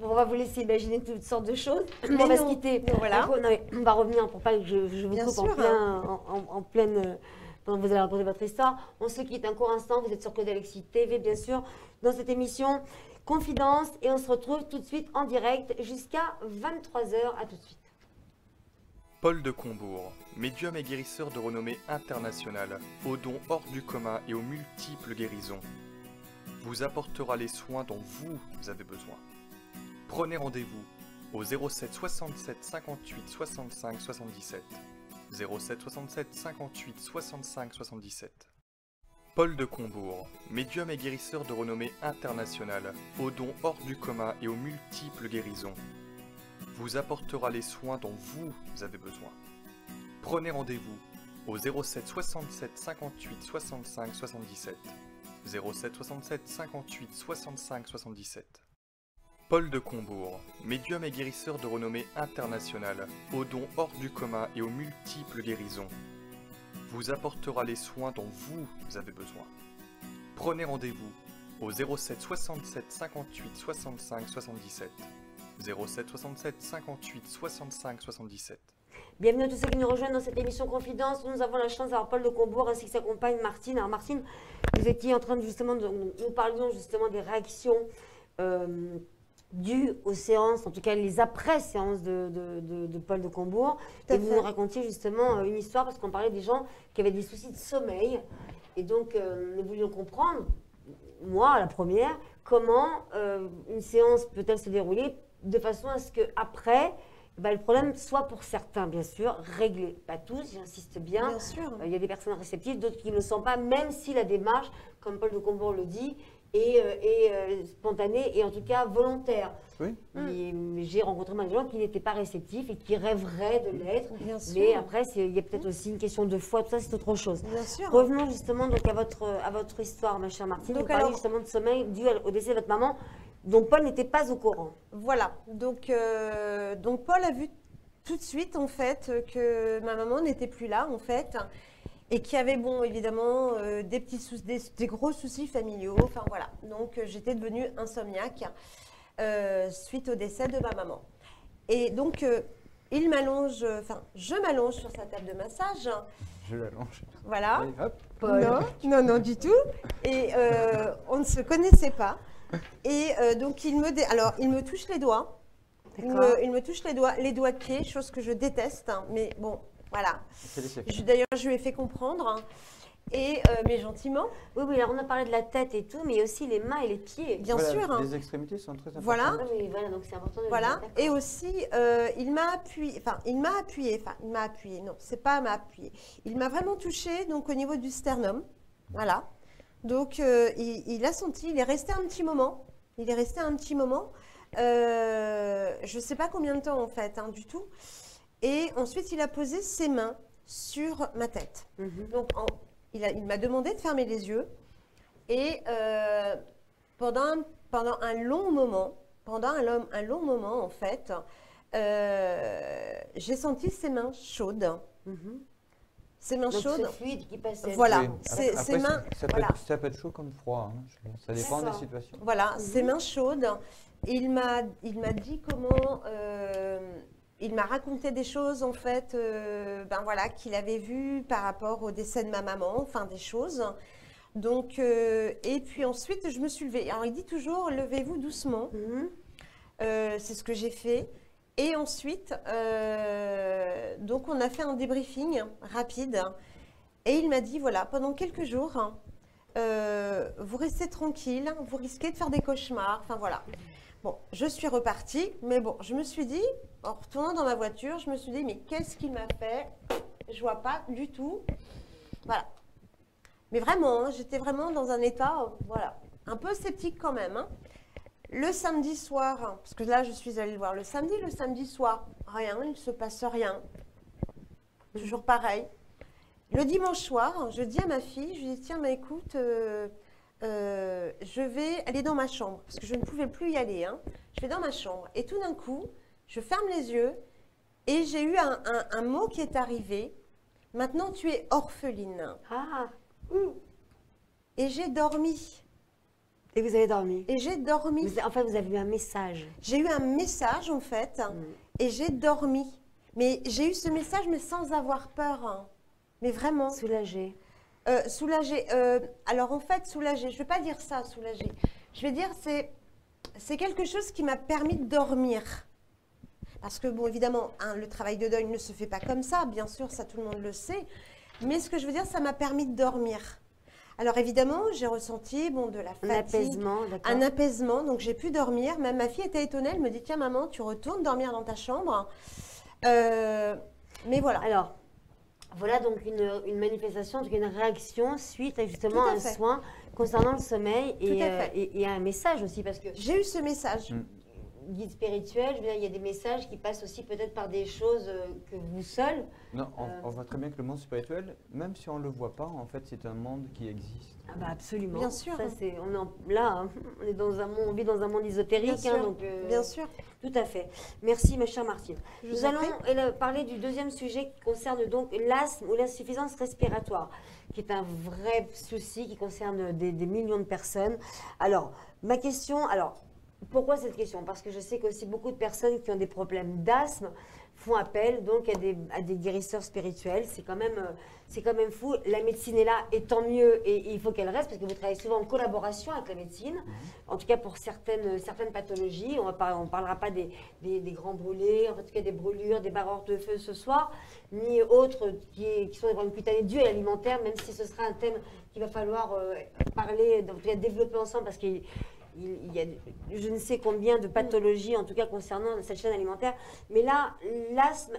on va vous laisser imaginer toutes sortes de choses. Mais On va non, se quitter. non, voilà. Non, mais on va revenir pour pas que je vous Bien coupe sûr, en pleine... pendant que vous allez raconter votre histoire. On se quitte un court instant. Vous êtes sur Code Alexis TV, bien sûr, dans cette émission Confidence. Et on se retrouve tout de suite en direct jusqu'à 23h. À tout de suite. Paul de Combourg, médium et guérisseur de renommée internationale, aux dons hors du commun et aux multiples guérisons, vous apportera les soins dont vous avez besoin. Prenez rendez-vous au 07 67 58 65 77. 07 67 58 65 77. Paul de Combourg, médium et guérisseur de renommée internationale, aux dons hors du commun et aux multiples guérisons, vous apportera les soins dont vous avez besoin. Prenez rendez-vous au 07 67 58 65 77. 07 67 58 65 77. Paul de Combourg, médium et guérisseur de renommée internationale, aux dons hors du commun et aux multiples guérisons, vous apportera les soins dont vous avez besoin. Prenez rendez-vous au 07 67 58 65 77. 07 67 58 65 77. Bienvenue à tous ceux qui nous rejoignent dans cette émission Confidence. Nous avons la chance d'avoir Paul de Combourg ainsi que sa compagne Martine. Alors Martine, vous étiez en train de nous parlions justement des réactions dues aux séances, en tout cas les après-séances de Paul de Combourg. Et vous nous racontiez justement une histoire parce qu'on parlait des gens qui avaient des soucis de sommeil. Et donc nous voulions comprendre, moi la première, comment une séance peut-elle se dérouler de façon à ce qu'après, le problème soit pour certains, bien sûr, réglé. Pas tous, j'insiste bien. Bien sûr. Il y a des personnes réceptives, d'autres qui ne le sont pas, même si la démarche, comme Paul de Combourg le dit, est spontanée et en tout cas volontaire. Oui. J'ai rencontré des gens qui n'étaient pas réceptifs et qui rêveraient de l'être. Bien sûr. Mais après, il y a peut-être aussi une question de foi, tout ça, c'est autre chose. Bien sûr. Revenons justement donc à votre histoire, ma chère Martine. Donc, Vous parlez justement de sommeil dû au décès de votre maman, dont Paul n'était pas au courant. Voilà, donc Paul a vu tout de suite en fait que ma maman n'était plus là en fait et qu'il y avait bon évidemment des gros soucis familiaux, enfin voilà. Donc j'étais devenue insomniaque suite au décès de ma maman. Et donc je m'allonge sur sa table de massage. Je l'allonge. Voilà. Allez, hop. Paul. Non, du tout. Et on ne se connaissait pas. Et donc il me touche les doigts. Il me touche les doigts de pied, chose que je déteste. Hein, mais bon, voilà. D'ailleurs, je lui ai fait comprendre. Hein, mais gentiment. Oui, alors on a parlé de la tête et tout, mais aussi les mains et les pieds. Bien sûr. Hein. Les extrémités sont très importantes. Voilà. Ah, mais voilà, donc c'est important de le Voilà. dire, Et aussi, il m'a appuyé. Non, c'est pas m'a appuyé. Il m'a vraiment touché donc au niveau du sternum. Voilà. Donc, il a senti, il est resté un petit moment. Je ne sais pas combien de temps en fait, hein, du tout. Et ensuite, il a posé ses mains sur ma tête. Donc, il m'a demandé de fermer les yeux. Et pendant un long moment, en fait, j'ai senti ses mains chaudes. Ses mains donc chaudes. ce fluide qui passait. Voilà. Oui. Ses mains. Ça peut être chaud comme froid. Hein. Ça dépend des situations. Voilà, ses mains chaudes. Il m'a dit comment. Il m'a raconté des choses en fait, qu'il avait vues par rapport au décès de ma maman, enfin des choses. Donc, et puis ensuite, je me suis levée. Alors, il dit toujours, levez-vous doucement. C'est ce que j'ai fait. Et ensuite, donc on a fait un débriefing rapide. Et il m'a dit, voilà, pendant quelques jours, vous restez tranquille, vous risquez de faire des cauchemars. Enfin, voilà. Bon, je suis repartie. Mais bon, je me suis dit, en retournant dans ma voiture, je me suis dit, mais qu'est-ce qu'il m'a fait? Je vois pas du tout. Voilà. Mais vraiment, hein, j'étais vraiment dans un état, voilà, un peu sceptique quand même. Hein. Le samedi soir, parce que là, je suis allée le voir le samedi soir, rien, il ne se passe rien. Toujours pareil. Le dimanche soir, je dis à ma fille, je lui dis, tiens, mais écoute, je vais aller dans ma chambre, parce que je ne pouvais plus y aller. Hein. Je vais dans ma chambre et tout d'un coup, je ferme les yeux et j'ai eu un mot qui est arrivé. Maintenant, tu es orpheline. Ah, Et j'ai dormi. et vous avez dormi. Et j'ai dormi. En fait, vous avez eu un message. J'ai eu un message, en fait, et j'ai dormi. Mais j'ai eu ce message, mais sans avoir peur. Hein. Mais vraiment. Soulagé. Soulagée. Alors, en fait, soulagée. Je ne vais pas dire ça, soulagée. Je vais dire, c'est quelque chose qui m'a permis de dormir. Parce que, bon, évidemment, hein, le travail de deuil ne se fait pas comme ça. Bien sûr, ça, tout le monde le sait. Mais ce que je veux dire, ça m'a permis de dormir. Alors, évidemment, j'ai ressenti, bon, de la fatigue. Un apaisement, d'accord. Un apaisement, donc j'ai pu dormir. Même ma fille était étonnée, elle me dit, tiens maman, tu retournes dormir dans ta chambre. Mais voilà. Alors, voilà donc une manifestation, donc une réaction suite à justement Tout à un fait. soin concernant le sommeil Tout à fait. et un message aussi, parce que J'ai eu ce message. guide spirituel, je veux dire, il y a des messages qui passent aussi peut-être par des choses que vous seul. Non, on voit très bien que le monde spirituel, même si on ne le voit pas, en fait, c'est un monde qui existe. Ah bah absolument. Bien sûr. Ça, là, hein, on est dans un monde, on vit dans un monde ésotérique, Bien hein, sûr. donc Bien sûr. tout à fait. Merci, ma chère Martine. Je Nous vous en allons parler du deuxième sujet qui concerne donc l'asthme ou l'insuffisance respiratoire, qui est un vrai souci qui concerne des millions de personnes. Alors, ma question, pourquoi cette question? Parce que je sais qu'aussi beaucoup de personnes qui ont des problèmes d'asthme font appel donc à des guérisseurs spirituels. C'est quand même fou. La médecine est là et tant mieux, et il faut qu'elle reste parce que vous travaillez souvent en collaboration avec la médecine. En tout cas pour certaines pathologies. On ne parlera pas des grands brûlés, en tout cas des brûlures, des barreurs de feu ce soir, ni autres qui sont des problèmes cutanés dus à l'alimentaire, même si ce sera un thème qu'il va falloir parler, en tout cas développer ensemble parce qu'il y a je ne sais combien de pathologies, en tout cas concernant cette chaîne alimentaire. Mais là, l'asthme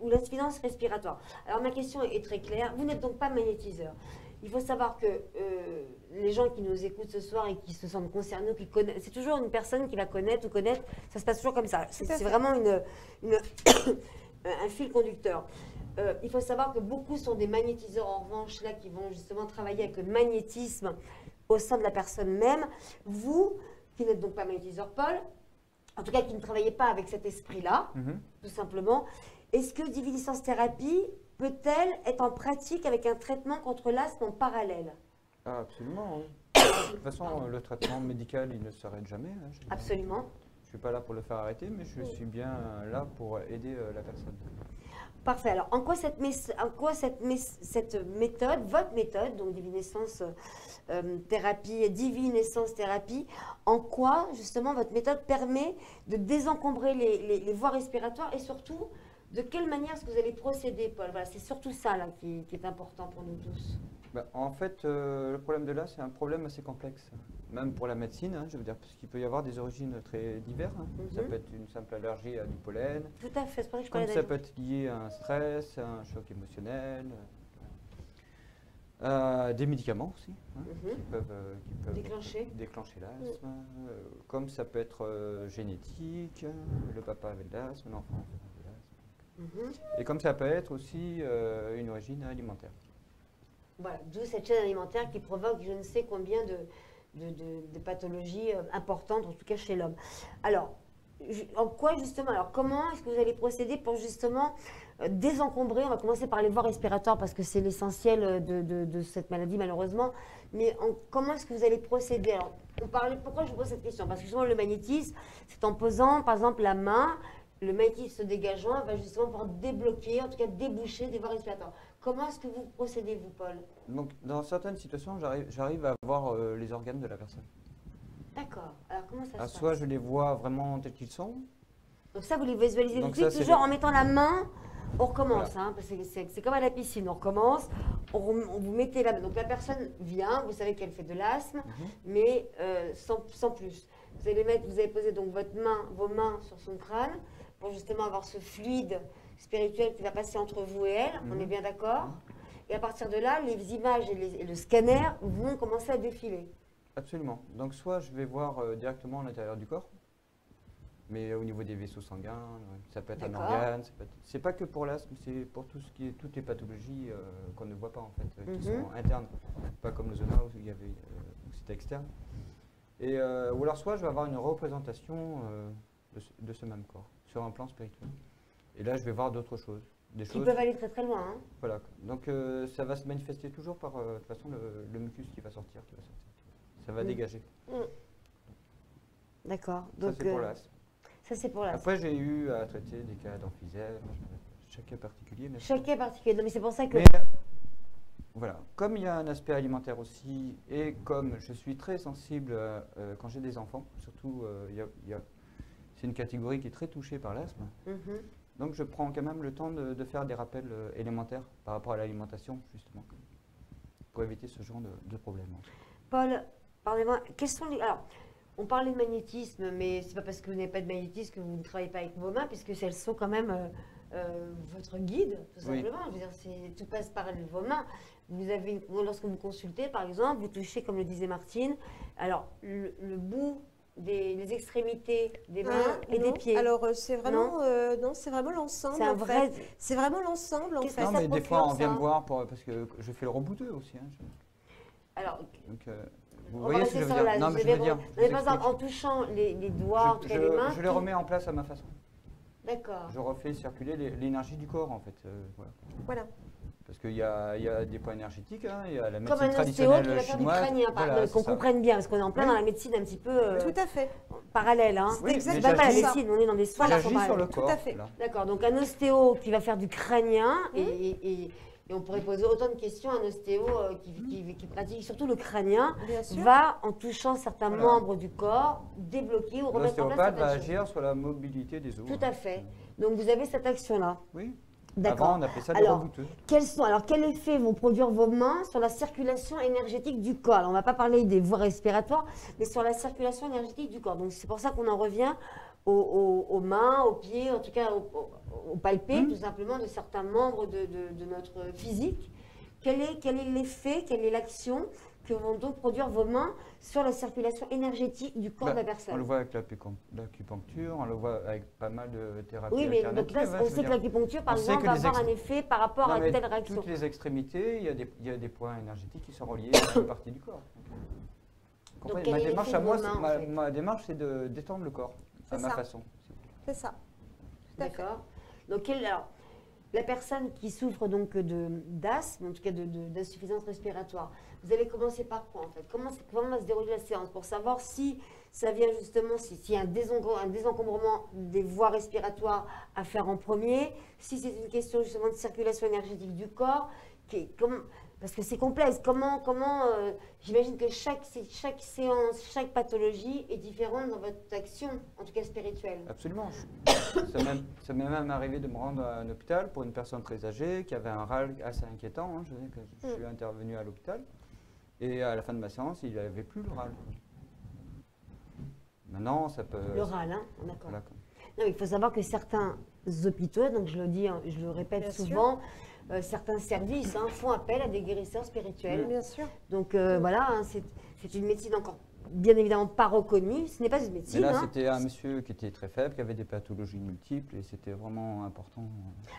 ou l'insuffisance respiratoire. Alors ma question est très claire. Vous n'êtes donc pas magnétiseur. Il faut savoir que les gens qui nous écoutent ce soir et qui se sentent concernés, qui connaissent, c'est toujours une personne qui va connaître ou connaître. Ça se passe toujours comme ça. C'est vraiment un fil conducteur. Il faut savoir que beaucoup sont des magnétiseurs en revanche là qui vont justement travailler avec le magnétisme au sein de la personne même. Vous, qui n'êtes donc pas magnétiseur, Paul, en tout cas qui ne travaillez pas avec cet esprit-là, tout simplement, est-ce que Diviniscence Thérapie peut-elle être en pratique avec un traitement contre l'asthme en parallèle? Ah, absolument. Oui. De toute façon, le traitement médical, il ne s'arrête jamais. Hein, Absolument. Je ne suis pas là pour le faire arrêter, mais je suis bien là pour aider la personne. Parfait. Alors, en quoi cette méthode, votre méthode, donc Diviniscence Thérapie, Diviniscence Thérapie, en quoi justement votre méthode permet de désencombrer les voies respiratoires et surtout de quelle manière est-ce que vous allez procéder, Paul? Voilà, c'est surtout ça là qui est important pour nous tous. En fait, le problème de là, c'est un problème assez complexe, même pour la médecine, hein, je veux dire, parce qu'il peut y avoir des origines très diverses. Hein. Ça peut être une simple allergie à du pollen. Tout à fait, c'est pour ça que je Comme parlais ça peut être lié à un stress, à un choc émotionnel, des médicaments aussi, hein, qui peuvent déclencher l'asthme. Comme ça peut être génétique, le papa avait de l'asthme, l'enfant avait de l'asthme. Et comme ça peut être aussi une origine alimentaire. Voilà, d'où cette chaîne alimentaire qui provoque je ne sais combien de pathologies importantes, en tout cas chez l'homme. Alors, en quoi justement, comment est-ce que vous allez procéder pour justement désencombrer? On va commencer par les voies respiratoires parce que c'est l'essentiel de cette maladie malheureusement. Mais comment est-ce que vous allez procéder? Alors, pourquoi je vous pose cette question? Parce que justement le magnétisme, c'est en posant par exemple la main, le magnétisme se dégageant va justement pouvoir débloquer, en tout cas déboucher des voies respiratoires. Comment est-ce que vous procédez, vous, Paul? Donc, dans certaines situations, j'arrive à voir les organes de la personne. D'accord. Alors, comment ça se passe? Soit je les vois vraiment tels qu'ils sont. Donc ça, vous les visualisez tout Donc de suite, ça, toujours en mettant la main. On recommence, Voilà. hein, parce que c'est comme à la piscine, on recommence, on vous mettez la main. Donc la personne vient, vous savez qu'elle fait de l'asthme, mais sans plus. Vous allez poser donc vos mains sur son crâne pour justement avoir ce fluide spirituel qui va passer entre vous et elle, on est bien d'accord? Et à partir de là, les images et le scanner vont commencer à défiler. Absolument. Donc soit je vais voir directement à l'intérieur du corps, Mais au niveau des vaisseaux sanguins, ça peut être un D'accord. organe. C'est pas que pour l'asthme, c'est pour toutes les pathologies qu'on ne voit pas en fait, qui sont internes, pas comme le zona où il y avait, où c'était externe. Et ou alors soit je vais avoir une représentation de ce même corps sur un plan spirituel. Et là, je vais voir d'autres choses, des Qui choses. peuvent aller très très loin. Hein. Voilà. Donc ça va se manifester toujours par de toute façon le mucus qui va sortir, Ça va dégager. D'accord. Ça Donc, c'est pour l'asthme. ça, c'est pour l'asthme. Après, j'ai eu à traiter des cas d'emphysème, chaque cas particulier. Mais Chaque cas particulier. Non, mais c'est pour ça que. Mais voilà, comme il y a un aspect alimentaire aussi, et comme je suis très sensible quand j'ai des enfants, surtout, c'est une catégorie qui est très touchée par l'asthme, Mhm. donc je prends quand même le temps de faire des rappels élémentaires par rapport à l'alimentation, justement, pour éviter ce genre de problème. Paul, parlez-moi, quels sont les. Alors, on parlait de magnétisme, mais c'est pas parce que vous n'avez pas de magnétisme que vous ne travaillez pas avec vos mains, puisque elles sont quand même votre guide, tout Oui. simplement. Je veux dire, tout passe par vos mains. Vous avez, lorsque vous consultez, par exemple, vous touchez, comme le disait Martine, alors le bout les extrémités des mains et des Non. pieds. Alors c'est vraiment, non, c'est vraiment l'ensemble. C'est un en vrai. fait. C'est vraiment l'ensemble en Qu'est-ce fait. que Non, ça mais des procure, fois, on vient ça me voir parce que je fais le rebouteux aussi. Hein, Alors, donc, vous on va voyez ce que rester je veux sans dire. là. Non, mais je veux dire, Non, je mais vous par exemple, en explique. touchant les doigts, en tout cas les mains. Je les remets en place à ma façon. D'accord. Je refais circuler l'énergie du corps, en fait. Voilà. Voilà. Parce qu'il y a des points énergétiques, hein, il y a la Comme médecine un ostéo qui traditionnelle va faire du chinoise. crânien, Voilà, qu'on c'est ça. comprenne bien, parce qu'on est en plein Oui. dans la médecine un petit peu Tout à fait. parallèle. Hein. Oui, C'est mais C'est pas la j'agis- médecine, on est dans des soins qui sont J'agis sur parallèles. le Tout corps. à fait. là. D'accord, donc un ostéo qui va faire du crânien, et on pourrait poser autant de questions à un ostéo qui pratique surtout le crânien, Bien sûr. va, en touchant certains Voilà. membres du corps, débloquer ou remettre en place L'ostéopathe va certaines choses. agir sur la mobilité des os. Tout à fait. Donc vous avez cette action-là. Oui. D'accord. Avant, on appelait ça des Alors, rebouteux. Quel effet vont produire vos mains sur la circulation énergétique du corps? Alors, on ne va pas parler des voies respiratoires, mais sur la circulation énergétique du corps. Donc, c'est pour ça qu'on en revient aux mains, aux pieds, en tout cas aux palpés, tout simplement, de certains membres de notre physique. Quel est l'effet, quelle est l'action que vont donc produire vos mains sur la circulation énergétique du corps de la On le personne? voit avec l'acupuncture, on le voit avec pas mal de thérapies Oui, mais donc alternatives. là, hein, on je sait veux que dire. l'acupuncture, par On sait exemple, que va les avoir ex- un effet par rapport Non, à mais telle réaction. toutes les extrémités, il y a des points énergétiques qui sont reliés à une partie du corps. Comprenez, quel ma est démarche l'effet à de moi, vos mains, c'est- en ma, fait ma démarche, c'est de détendre le corps à C'est ma ça. façon. C'est ça. Tout à fait. D'accord. Donc, alors, la personne qui souffre donc d'asthme, en tout cas d'insuffisance respiratoire, vous allez commencer par quoi en fait? Comment va se dérouler la séance pour savoir si ça vient justement, s'il y a un désencombrement des voies respiratoires à faire en premier, si c'est une question justement de circulation énergétique du corps, parce que c'est complexe. J'imagine que chaque séance, chaque pathologie est différente dans votre action, en tout cas spirituelle. Absolument. Ça m'est même arrivé de me rendre à un hôpital pour une personne très âgée qui avait un râle assez inquiétant. Hein. Je suis intervenu à l'hôpital et à la fin de ma séance, il n'avait plus le râle. Maintenant, ça peut... Le râle, hein, d'accord. Voilà. Non, mais il faut savoir que certains hôpitaux, donc je le dis, hein, je le répète Bien souvent, certains services font appel à des guérisseurs spirituels. Bien sûr. Donc voilà, hein, c'est une médecine encore bien évidemment pas reconnue. Ce n'est pas une Mais médecine. là, hein. c'était un monsieur qui était très faible, qui avait des pathologies multiples et c'était vraiment important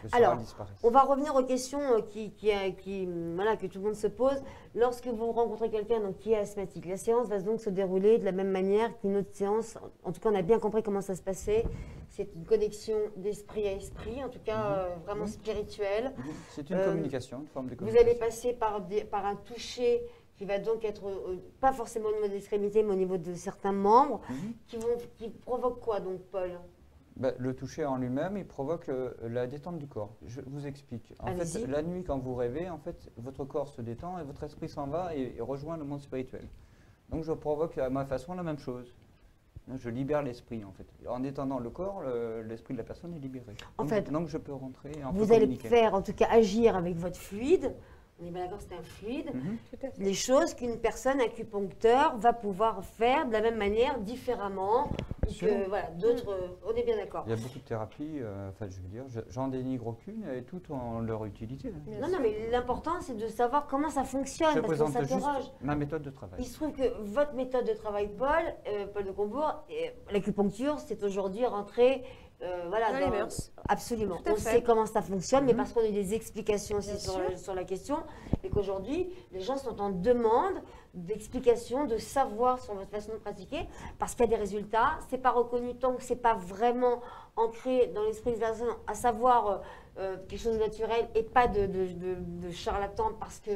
que ce Alors, râle disparaisse. On va revenir aux questions que tout le monde se pose. Lorsque vous rencontrez quelqu'un donc, qui est asthmatique, la séance va donc se dérouler de la même manière qu'une autre séance. En tout cas, on a bien compris comment ça se passait. C'est une connexion d'esprit à esprit, en tout cas vraiment spirituelle. C'est une communication, une forme de Vous communication. allez passer par un toucher qui va donc être, pas forcément au niveau des extrémités, mais au niveau de certains membres, qui provoquent quoi donc, Paul? Bah, le toucher en lui-même, il provoque la détente du corps. Je vous explique. En fait, Allez-y. la nuit, quand vous rêvez, en fait, votre corps se détend et votre esprit s'en va et rejoint le monde spirituel. Donc, je provoque à ma façon la même chose. Je libère l'esprit, en fait. En détendant le corps, l'esprit de la personne est libéré. Donc, je peux rentrer et on peut Vous allez communiquer. faire, en tout cas, agir avec votre fluide. On est bien d'accord, c'est un fluide. Tout à fait. Les choses qu'une personne acupuncteur va pouvoir faire de la même manière, différemment, sûr. Voilà, d'autres, on est bien d'accord. Il y a beaucoup de thérapies, enfin je veux dire, j'en dénigre aucune et toutes ont leur utilité. Bien Non, sûr. non, mais l'important, c'est de savoir comment ça fonctionne, Je parce qu'on présente s'interroge. juste ma méthode de travail. Il se trouve que votre méthode de travail, Paul de Combourg, l'acupuncture, c'est aujourd'hui rentré voilà, Dans les mœurs. Absolument. Tout à On fait. sait comment ça fonctionne, mais parce qu'on a eu des explications aussi Bien sur, sûr. sur la question, et qu'aujourd'hui, les gens sont en demande d'explications, de savoir sur votre façon de pratiquer, parce qu'il y a des résultats. C'est pas reconnu tant que c'est pas vraiment ancré dans l'esprit des personnes, à savoir quelque chose de naturel et pas de charlatan, parce que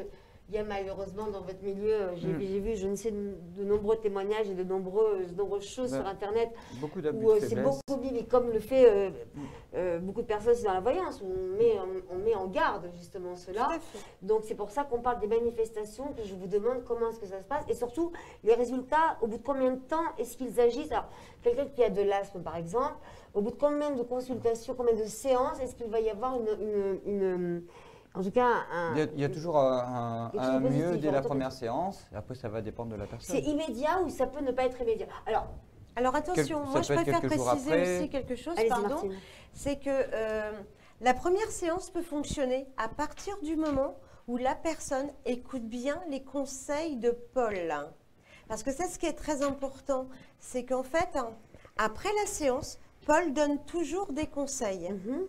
il y a malheureusement dans votre milieu, j'ai vu, je ne sais, de nombreux témoignages et de nombreuses choses sur Internet Beaucoup d'abus où de c'est faiblesse. beaucoup mis, mais comme le fait beaucoup de personnes aussi dans la voyance, où on met en garde justement cela. Tout à fait. Donc c'est pour ça qu'on parle des manifestations, que je vous demande comment est-ce que ça se passe, et surtout les résultats, au bout de combien de temps est-ce qu'ils agissent. Alors, quelqu'un qui a de l'asthme par exemple, au bout de combien de consultations, combien de séances est-ce qu'il va y avoir en tout cas, Il y a toujours un quelque chose de mieux positif, dès un la retour première positif. séance, et après ça va dépendre de la personne. c'est immédiat ou ça peut ne pas être immédiat. Alors attention, Ça moi je peut être préfère quelques jours préciser après. aussi quelque chose, Allez-y, pardon. Martine. C'est que la première séance peut fonctionner à partir du moment où la personne écoute bien les conseils de Paul. Parce que c'est ce qui est très important, c'est qu'en fait, après la séance, Paul donne toujours des conseils. Mhm.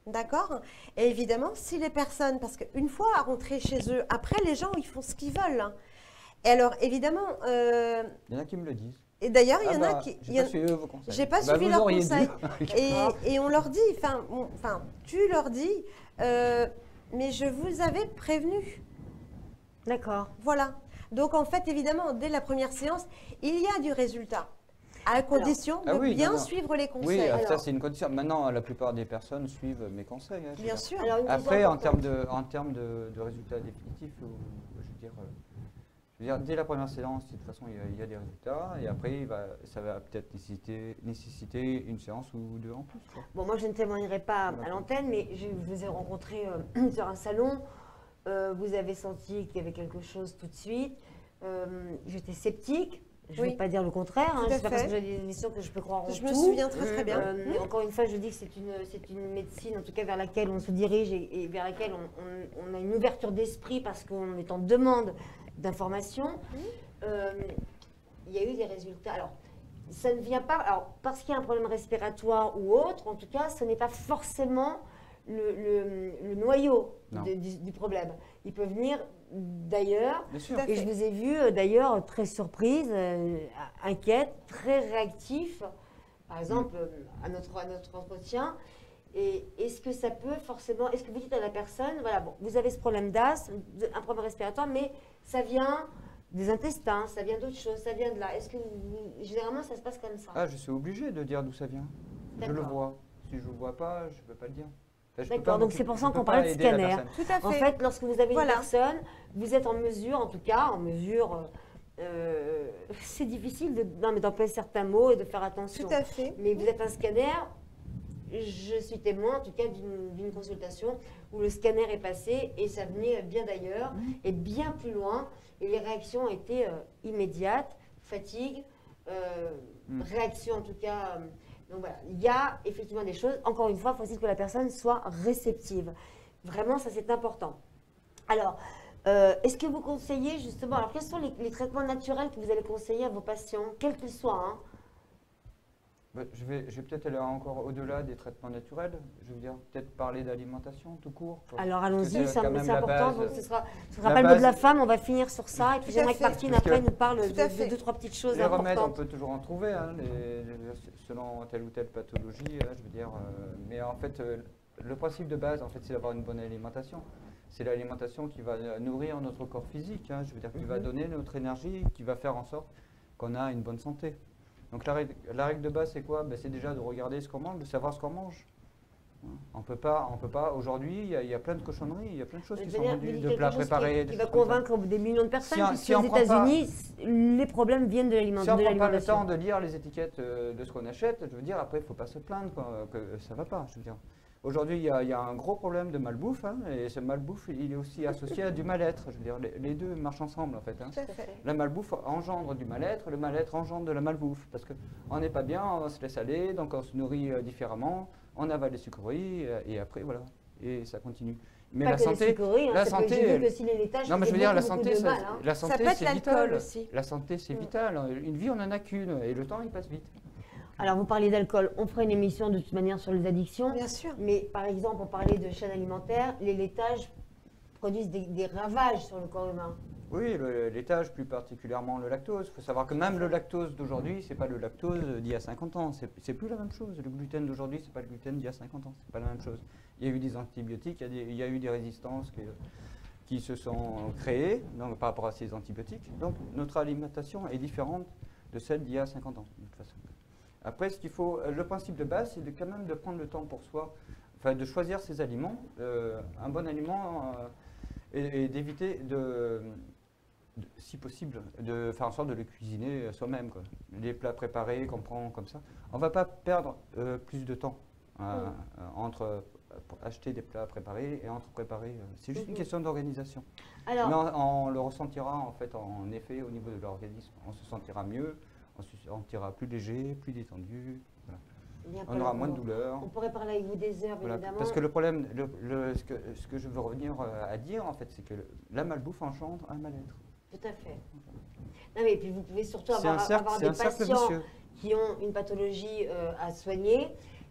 D'accord? Et évidemment, si les personnes, parce qu'une fois à rentrer chez eux, après les gens, ils font ce qu'ils veulent. Et alors, évidemment, Il y en a qui me le disent. et d'ailleurs, il y en a bah, qui... J'ai il y en- pas suivi vos conseils. J'ai pas Bah, suivi vous leurs auriez conseils. dû. Et on leur dit, enfin, tu leur dis, mais je vous avais prévenu. D'accord. Voilà. Donc en fait, évidemment, dès la première séance, il y a du résultat, à condition Ah de oui, bien non, non. suivre les Oui, conseils. ça Alors- c'est une condition. Maintenant, la plupart des personnes suivent mes conseils. Hein, je veux Bien dire. sûr. Alors, une question Après, en importante. termes de résultats définitifs, je veux dire, dès la première séance, de toute façon, il y a des résultats. Et après, ça va peut-être nécessiter une séance ou deux en plus. Quoi. Bon, moi, je ne témoignerai pas D'accord. à l'antenne, mais je vous ai rencontré sur un salon. Vous avez senti qu'il y avait quelque chose tout de suite. J'étais sceptique. Je ne Oui. vais pas dire le contraire. Tout à C'est pas parce fait. que j'ai des émissions que je peux croire en Je tout. me souviens très bien. Mais encore une fois, je dis que c'est une médecine, en tout cas vers laquelle on se dirige et vers laquelle on a une ouverture d'esprit parce qu'on est en demande d'informations. Il y a eu des résultats. Alors, ça ne vient pas, alors, parce qu'il y a un problème respiratoire ou autre, en tout cas, ce n'est pas forcément le noyau Non. du problème. Il peut venir d'ailleurs. Bien sûr. Tout à Et fait. je vous ai vu d'ailleurs très surprise, inquiète, très réactif, par exemple à notre entretien. Et est-ce que ça peut forcément, est-ce que vous dites à la personne, voilà, bon, vous avez ce problème d'asthme, un problème respiratoire, mais ça vient des intestins, ça vient d'autres choses, ça vient de là. Est-ce que généralement ça se passe comme ça? Ah, je suis obligé de dire d'où ça vient. Je le D'accord. vois. Si je ne le vois pas, je ne peux pas le dire. Enfin, je peux D'accord, pas donc m'occuper- c'est pour ça je qu'on peux pas parlait de aider la scanner. personne. Tout à fait. En fait, lorsque vous avez Voilà. une personne, vous êtes en mesure, en tout cas, c'est difficile d'employer certains mots et de faire attention. Tout à fait. Mais vous êtes un scanner, je suis témoin en tout cas d'une consultation où le scanner est passé et ça venait bien d'ailleurs et bien plus loin et les réactions ont été immédiates, fatigue, réaction en tout cas. Donc voilà, il y a effectivement des choses. Encore une fois, faut-il que la personne soit réceptive. Vraiment, ça c'est important. Alors, est-ce que vous conseillez justement, alors quels sont les traitements naturels que vous allez conseiller à vos patients, quels qu'ils soient hein? Bah, je vais peut-être aller encore au-delà des traitements naturels. Je veux dire, peut-être parler d'alimentation tout court. quoi. Alors Parce que allons-y, c'est quand même c'est la important, base. donc ce sera La pas le mot de la base- femme, on va finir sur ça, et puis Tout à j'aimerais que fait. Martine Parce que- après nous parle Tout à de fait. deux, trois petites choses Les remèdes, on importantes. peut toujours en trouver, hein, selon telle ou telle pathologie, hein, je veux dire. Mais en fait, le principe de base, en fait, c'est d'avoir une bonne alimentation. C'est l'alimentation qui va nourrir notre corps physique, hein, je veux dire, qui va donner notre énergie, qui va faire en sorte qu'on a une bonne santé. Donc la règle de base, c'est quoi? Ben, c'est déjà de regarder ce qu'on mange, de savoir ce qu'on mange. Hein. On peut pas aujourd'hui, il y a plein de cochonneries, il y a plein de choses Je qui veux sont dire, vendues, vous dites de quelque plats chose préparés. qui des va choses comme ça. convaincre des millions de personnes, Si on- puisque si on aux prend pas- États-Unis, les problèmes viennent de Si on ne prend pas le l'alimentation. temps de lire les étiquettes de ce qu'on achète, je veux dire, après, il ne faut pas se plaindre que ça ne va pas. Je veux dire, Aujourd'hui, il y a un gros problème de malbouffe, hein, et ce malbouffe, il est aussi associé à du mal-être. Je veux dire, les deux marchent ensemble, en fait. Hein. Tout à fait. La malbouffe engendre du mal-être, le mal-être engendre de la malbouffe. Parce qu'on n'est pas bien, on se laisse aller, donc on se nourrit différemment, on avale les sucreries, et après, voilà, et ça continue. Mais Pas la que les santé, sucreries, hein, la ça peut être santé, génique aussi les laitages, non, mais je veux dire, la santé, de mal, hein. la Ça santé, peut être c'est l'alcool vital. aussi. La santé, c'est vital. Une vie, on n'en a qu'une, et le temps, il passe vite. Alors, vous parlez d'alcool. On fera une émission de toute manière sur les addictions. Bien sûr. Mais par exemple, on parlait de chaîne alimentaire. Les laitages produisent des ravages sur le corps humain. Oui, le laitage, plus particulièrement le lactose. Il faut savoir que même le lactose d'aujourd'hui, c'est pas le lactose d'il y a 50 ans. C'est plus la même chose. Le gluten d'aujourd'hui, c'est pas le gluten d'il y a 50 ans. C'est pas la même chose. Il y a eu des antibiotiques, il y a eu des résistances qui se sont créées donc, par rapport à ces antibiotiques. Donc notre alimentation est différente de celle d'il y a 50 ans, de toute façon. Après, le principe de base, c'est quand même de prendre le temps pour soi, enfin de choisir ses aliments. Un bon aliment et d'éviter si possible, de faire en sorte de le cuisiner soi-même. Les plats préparés qu'on prend comme ça, on ne va pas perdre plus de temps entre acheter des plats préparés et entre préparer. C'est juste une question d'organisation. Mais on le ressentira en fait en effet au niveau de l'organisme. On se sentira mieux, on se sentira plus léger, plus détendu. Voilà. On aura moins de douleur. On pourrait parler avec vous des heures, voilà, évidemment. parce que le problème, ce que je veux revenir à dire en fait, c'est que la malbouffe engendre un mal-être. Tout à fait. Non, mais puis vous pouvez surtout avoir des patients vicieux qui ont une pathologie à soigner,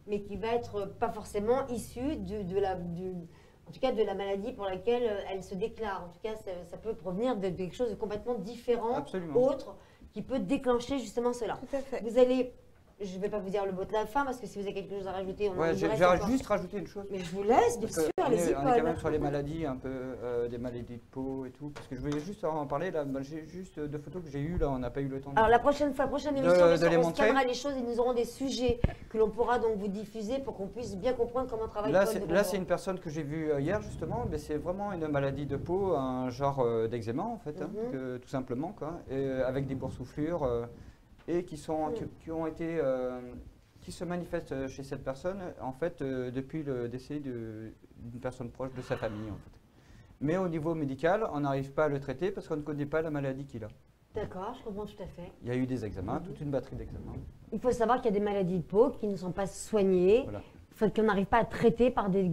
mais qui va être pas forcément issue en tout cas de la maladie pour laquelle elle se déclare. En tout cas, ça peut provenir de quelque chose de complètement différent, autre, qui peut déclencher justement cela. Tout à fait. Vous allez, je ne vais pas vous dire le mot de la fin, parce que si vous avez quelque chose à rajouter, je vais juste rajouter une chose. Mais je vous laisse, bien sûr, allez-y, On est quand même sur les maladies, un peu des maladies de peau et tout, parce que je voulais juste en parler, là, j'ai juste deux photos que j'ai eues, là, on n'a pas eu le temps. Alors la prochaine émission, on se calmera les choses et nous aurons des sujets que l'on pourra donc vous diffuser pour qu'on puisse bien comprendre comment travaille Paul de Combourg. Là, c'est une personne que j'ai vue hier, justement, mais c'est vraiment une maladie de peau, un genre d'eczéma, en fait, tout simplement, quoi, et, avec des boursouflures, et qui se manifestent chez cette personne, en fait, depuis le décès d'une personne proche de sa famille, en fait. Mais au niveau médical, on n'arrive pas à le traiter parce qu'on ne connaît pas la maladie qu'il a. D'accord, je comprends tout à fait. Il y a eu des examens, toute une batterie d'examens. Il faut savoir qu'il y a des maladies de peau qui ne sont pas soignées, qu'on n'arrive pas à traiter par des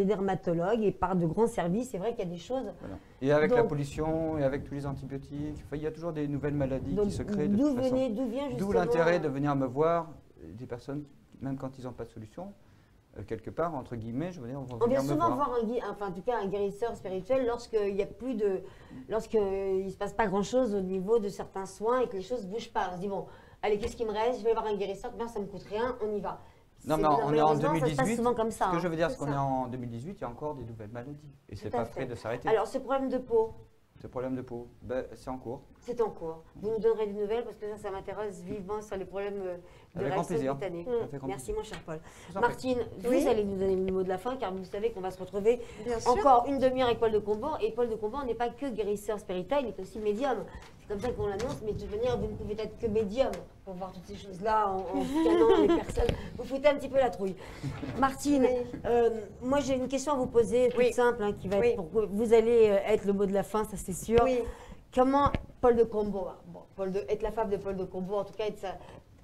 dermatologues et par de grands services. C'est vrai qu'il y a des choses... Voilà. Et avec la pollution, et avec tous les antibiotiques, il y a toujours des nouvelles maladies qui se créent de toute façon. D'où vient justement... D'où l'intérêt de venir me voir, des personnes, même quand ils n'ont pas de solution, quelque part, entre guillemets, je veux dire, on vient souvent voir un guérisseur spirituel lorsqu'il y a plus de... lorsqu'il ne se passe pas grand-chose au niveau de certains soins et que les choses ne bougent pas. On se dit, bon, allez, qu'est-ce qui me reste? Je vais voir un guérisseur, ça ne me coûte rien, on y va. Non, mais on est en 2018. Ça se passe souvent comme ça. Ce que je veux dire, c'est qu'on est en 2018, il y a encore des nouvelles maladies. Et c'est pas prêt de s'arrêter. Alors, ce problème de peau, Ce problème de peau, c'est en cours. C'est en cours. Vous nous donnerez des nouvelles parce que ça m'intéresse vivement sur les problèmes de réaction cutanée. Merci mon cher Paul. Martine, vous allez nous donner le mot de la fin car vous savez qu'on va se retrouver encore une demi-heure avec Paul de Combourg. Et Paul de Combourg n'est pas que guérisseur spirituel, il est aussi médium. C'est comme ça qu'on l'annonce, mais de toute manière, vous ne pouvez être que médium pour voir toutes ces choses-là en scannant les personnes. Vous foutez un petit peu la trouille. Martine, moi j'ai une question à vous poser, toute simple, hein, qui va être pour vous allez être le mot de la fin, ça c'est sûr. Comment Paul de Combourg, être la femme de Paul de Combourg, en tout cas être ça.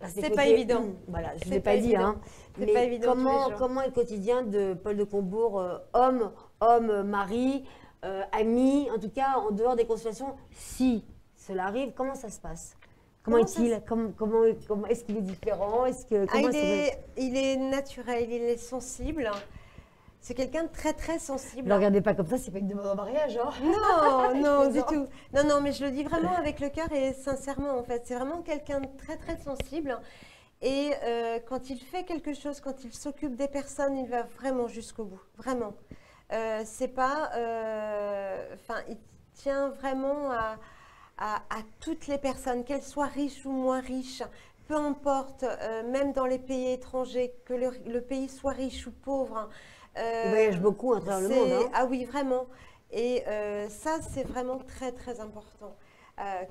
C'est pas évident. Voilà, je ne l'ai pas dit, hein. Mais comment est le quotidien de Paul de Combourg, homme, mari, ami, en tout cas en dehors des constellations, si cela arrive, comment ça se passe? Comment est-il? Comment est-ce qu'il est différent? Il est naturel, il est sensible. C'est quelqu'un de très très sensible. Ne le regardez pas comme ça, c'est pas une demande en mariage, hein? Non, non, du tout. Non, non, mais je le dis vraiment avec le cœur et sincèrement, en fait. C'est vraiment quelqu'un de très très sensible. Et quand il fait quelque chose, quand il s'occupe des personnes, il va vraiment jusqu'au bout. Vraiment. C'est pas... il tient vraiment à toutes les personnes, qu'elles soient riches ou moins riches. Peu importe, même dans les pays étrangers, que le pays soit riche ou pauvre. Il voyage beaucoup à travers le monde. Hein. Ah oui, vraiment. Et ça, c'est vraiment très, très important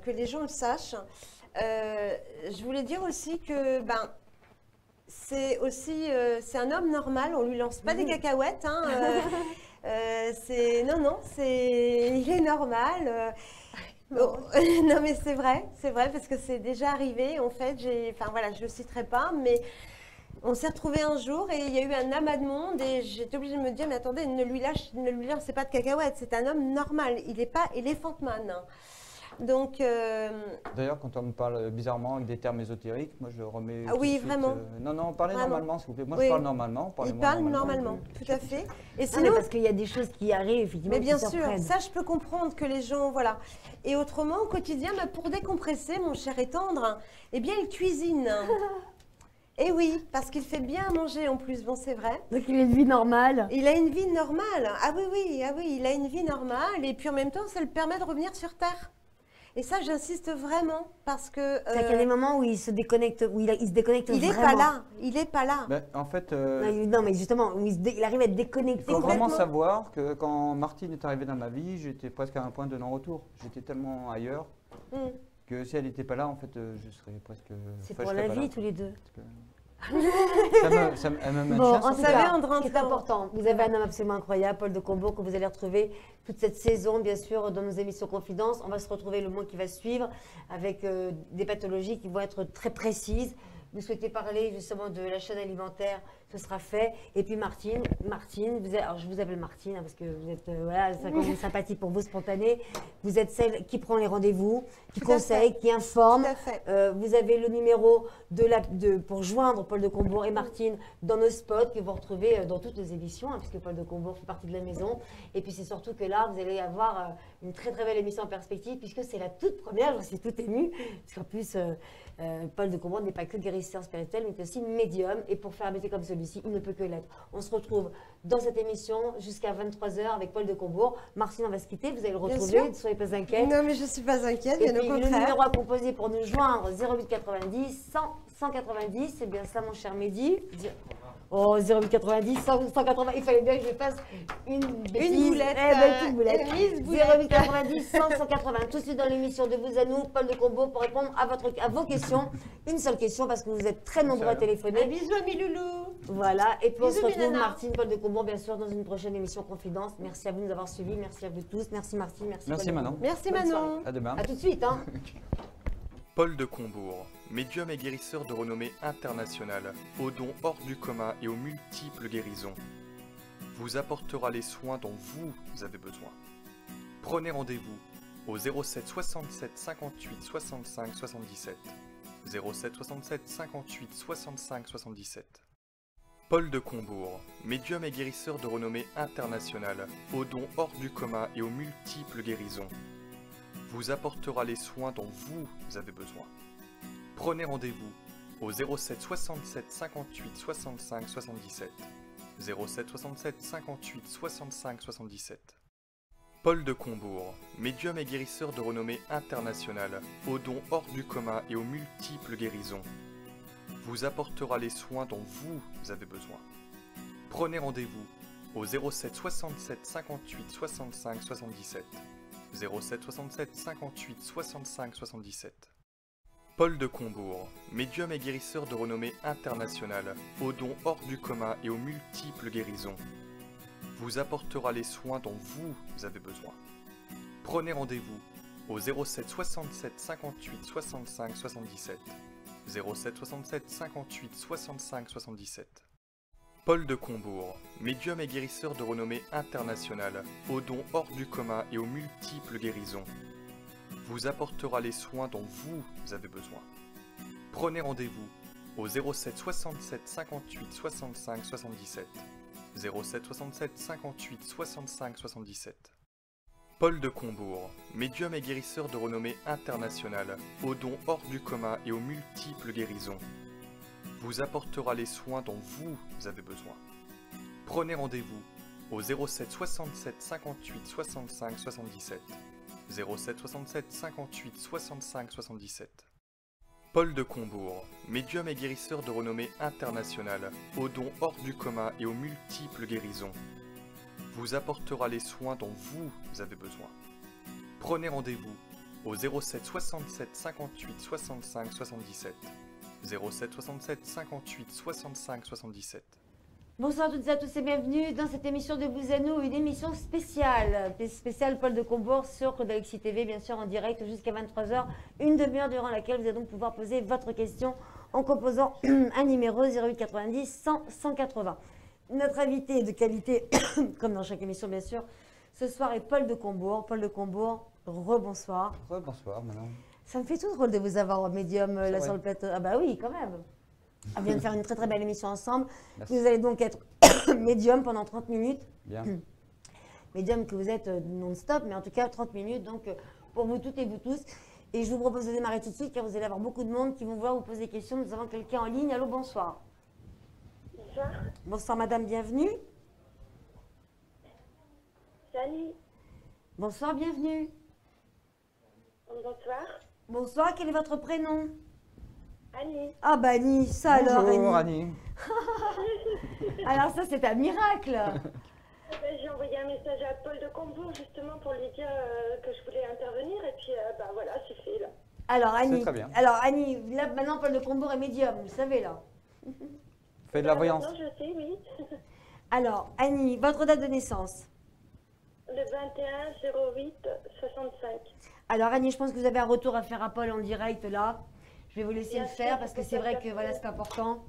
que les gens le sachent. Je voulais dire aussi que c'est aussi, c'est un homme normal, on lui lance pas des cacahuètes. Hein, il est normal. Oh, non mais c'est vrai parce que c'est déjà arrivé en fait. Je le citerai pas, mais on s'est retrouvés un jour et il y a eu un amas de monde et j'étais obligée de me dire mais attendez, ne lui lancez pas de cacahuètes, c'est un homme normal, il n'est pas Elephant Man. Hein. Donc. D'ailleurs, quand on me parle bizarrement avec des termes ésotériques, moi je remets. Ah oui, vraiment. Non, parlez vraiment. Normalement, s'il vous plaît. Moi oui. je parle normalement. Il parle normalement, tout à fait. Et sinon, parce qu'il y a des choses qui arrivent, effectivement. Mais bien sûr, ça je peux comprendre que les gens, voilà. Et autrement, au quotidien, pour décompresser, mon cher et tendre, eh bien, il cuisine. Et oui, parce qu'il fait bien à manger en plus, bon c'est vrai. Donc il a une vie normale. Il a une vie normale. Ah oui, il a une vie normale. Et puis en même temps, ça le permet de revenir sur Terre. Et ça, j'insiste vraiment parce que. C'est qu'il y a des moments où il se déconnecte, il se déconnecte vraiment. Il n'est pas là. Ben, en fait. Non, mais justement, il arrive à être déconnecté. Il faut vraiment savoir que quand Martine est arrivée dans ma vie, j'étais presque à un point de non-retour. J'étais tellement ailleurs que si elle n'était pas là, en fait, je serais presque. C'est pour la vie, tous les deux. Elle me bon, en tout cas, ce qui est important, vous avez un homme absolument incroyable, Paul de Combourg, que vous allez retrouver toute cette saison, bien sûr, dans nos émissions Confidence. On va se retrouver le mois qui va suivre avec des pathologies qui vont être très précises. Vous souhaitez parler justement de la chaîne alimentaire, ce sera fait. Et puis Martine, alors je vous appelle Martine parce que vous êtes, c'est une sympathie pour vous, spontanée. Vous êtes celle qui prend les rendez-vous, qui conseille, qui informe. Vous avez le numéro pour joindre Paul de Combourg et Martine dans nos spots que vous retrouvez dans toutes nos émissions, puisque Paul de Combourg fait partie de la maison. Et puis c'est surtout que là, vous allez avoir une très très belle émission en perspective, puisque c'est la toute première, j'en suis toute émue, parce qu'en plus, Paul de Combourg n'est pas que guérisseur spirituel, mais aussi médium. Et pour faire un métier comme celui-ci, il ne peut que l'être. On se retrouve dans cette émission jusqu'à 23h avec Paul de Combourg. Martine, on va se quitter, vous allez le retrouver, ne soyez pas inquiets. Non, mais je ne suis pas inquiète, bien au contraire. Le numéro à composer pour nous joindre, 08 90 100 190, c'est bien ça mon cher Mehdi. Oh, 0890 180, il fallait bien que je fasse une bêtise. Une boulette. Une boulette. 0890 100 180. Tout de suite dans l'émission de Vous à nous, Paul de Combourg, pour répondre à vos questions. Une seule question parce que vous êtes très nombreux à téléphoner. Un bisou à Miloulou. Voilà, et puis on se retrouve, Martine, Paul de Combourg, bien sûr, dans une prochaine émission Confidence. Merci à vous de nous avoir suivis, merci à vous tous. Merci Martine, merci Manon. Merci Manon. À demain. À tout de suite. Hein. Paul de Combourg, médium et guérisseur de renommée internationale, aux dons hors du commun et aux multiples guérisons, vous apportera les soins dont vous avez besoin. Prenez rendez-vous au 07 67 58 65 77. 07 67 58 65 77. Paul de Combourg, médium et guérisseur de renommée internationale, aux dons hors du commun et aux multiples guérisons, vous apportera les soins dont vous avez besoin. Prenez rendez-vous au 07 67 58 65 77. 07 67 58 65 77. Paul de Combourg, médium et guérisseur de renommée internationale, aux dons hors du commun et aux multiples guérisons, vous apportera les soins dont vous avez besoin. Prenez rendez-vous au 07 67 58 65 77. 07 67 58 65 77. Paul de Combourg, médium et guérisseur de renommée internationale, aux dons hors du commun et aux multiples guérisons, vous apportera les soins dont vous avez besoin. Prenez rendez-vous au 07 67 58 65 77. 07 67 58 65 77. Paul de Combourg, médium et guérisseur de renommée internationale, aux dons hors du commun et aux multiples guérisons, vous apportera les soins dont vous avez besoin. Prenez rendez-vous au 07 67 58 65 77. 07 67 58 65 77. Paul de Combourg, médium et guérisseur de renommée internationale, aux dons hors du commun et aux multiples guérisons, vous apportera les soins dont vous avez besoin. Prenez rendez-vous au 07 67 58 65 77. 07 67 58 65 77. Paul de Combourg, médium et guérisseur de renommée internationale, aux dons hors du commun et aux multiples guérisons, vous apportera les soins dont vous avez besoin. Prenez rendez-vous au 07 67 58 65 77. 07 67 58 65 77. Bonsoir à toutes et à tous et bienvenue dans cette émission de Vous à nous, une émission spéciale Paul de Combourg sur Codalexie TV, bien sûr en direct jusqu'à 23h, une demi-heure durant laquelle vous allez donc pouvoir poser votre question en composant un numéro 08 90 100 180. Notre invité de qualité, comme dans chaque émission bien sûr, ce soir est Paul de Combourg. Paul de Combourg, rebonsoir. Rebonsoir, maintenant. Ça me fait tout drôle de vous avoir au médium là vrai. sur le plateau. Ah bah oui, quand même. On vient de faire une très très belle émission ensemble. Merci. Vous allez donc être médium pendant 30 minutes. Bien. Médium que vous êtes non-stop, mais en tout cas 30 minutes. Donc pour vous toutes et vous tous. Et je vous propose de démarrer tout de suite car vous allez avoir beaucoup de monde qui vont vouloir vous poser des questions. Nous avons quelqu'un en ligne. Allô, bonsoir. Bonsoir. Bonsoir madame, bienvenue. Salut. Bonsoir, bienvenue. Bonsoir. Bonsoir, quel est votre prénom? Annie. Ah bah Annie, ça alors Bonjour, Annie. Annie. Alors ça c'est un miracle. J'ai envoyé un message à Paul de Combourg justement pour lui dire que je voulais intervenir et puis voilà, c'est fait là. Alors Annie, très bien. là maintenant Paul de Combourg est médium, vous savez là. Fais de la voyance. Maintenant je sais, oui. Alors Annie, votre date de naissance? Le 21-08-65. Alors Annie, je pense que vous avez un retour à faire à Paul en direct là. Je vais vous laisser Bien le sûr, faire parce que c'est c'est vrai pas que voilà, c'est important.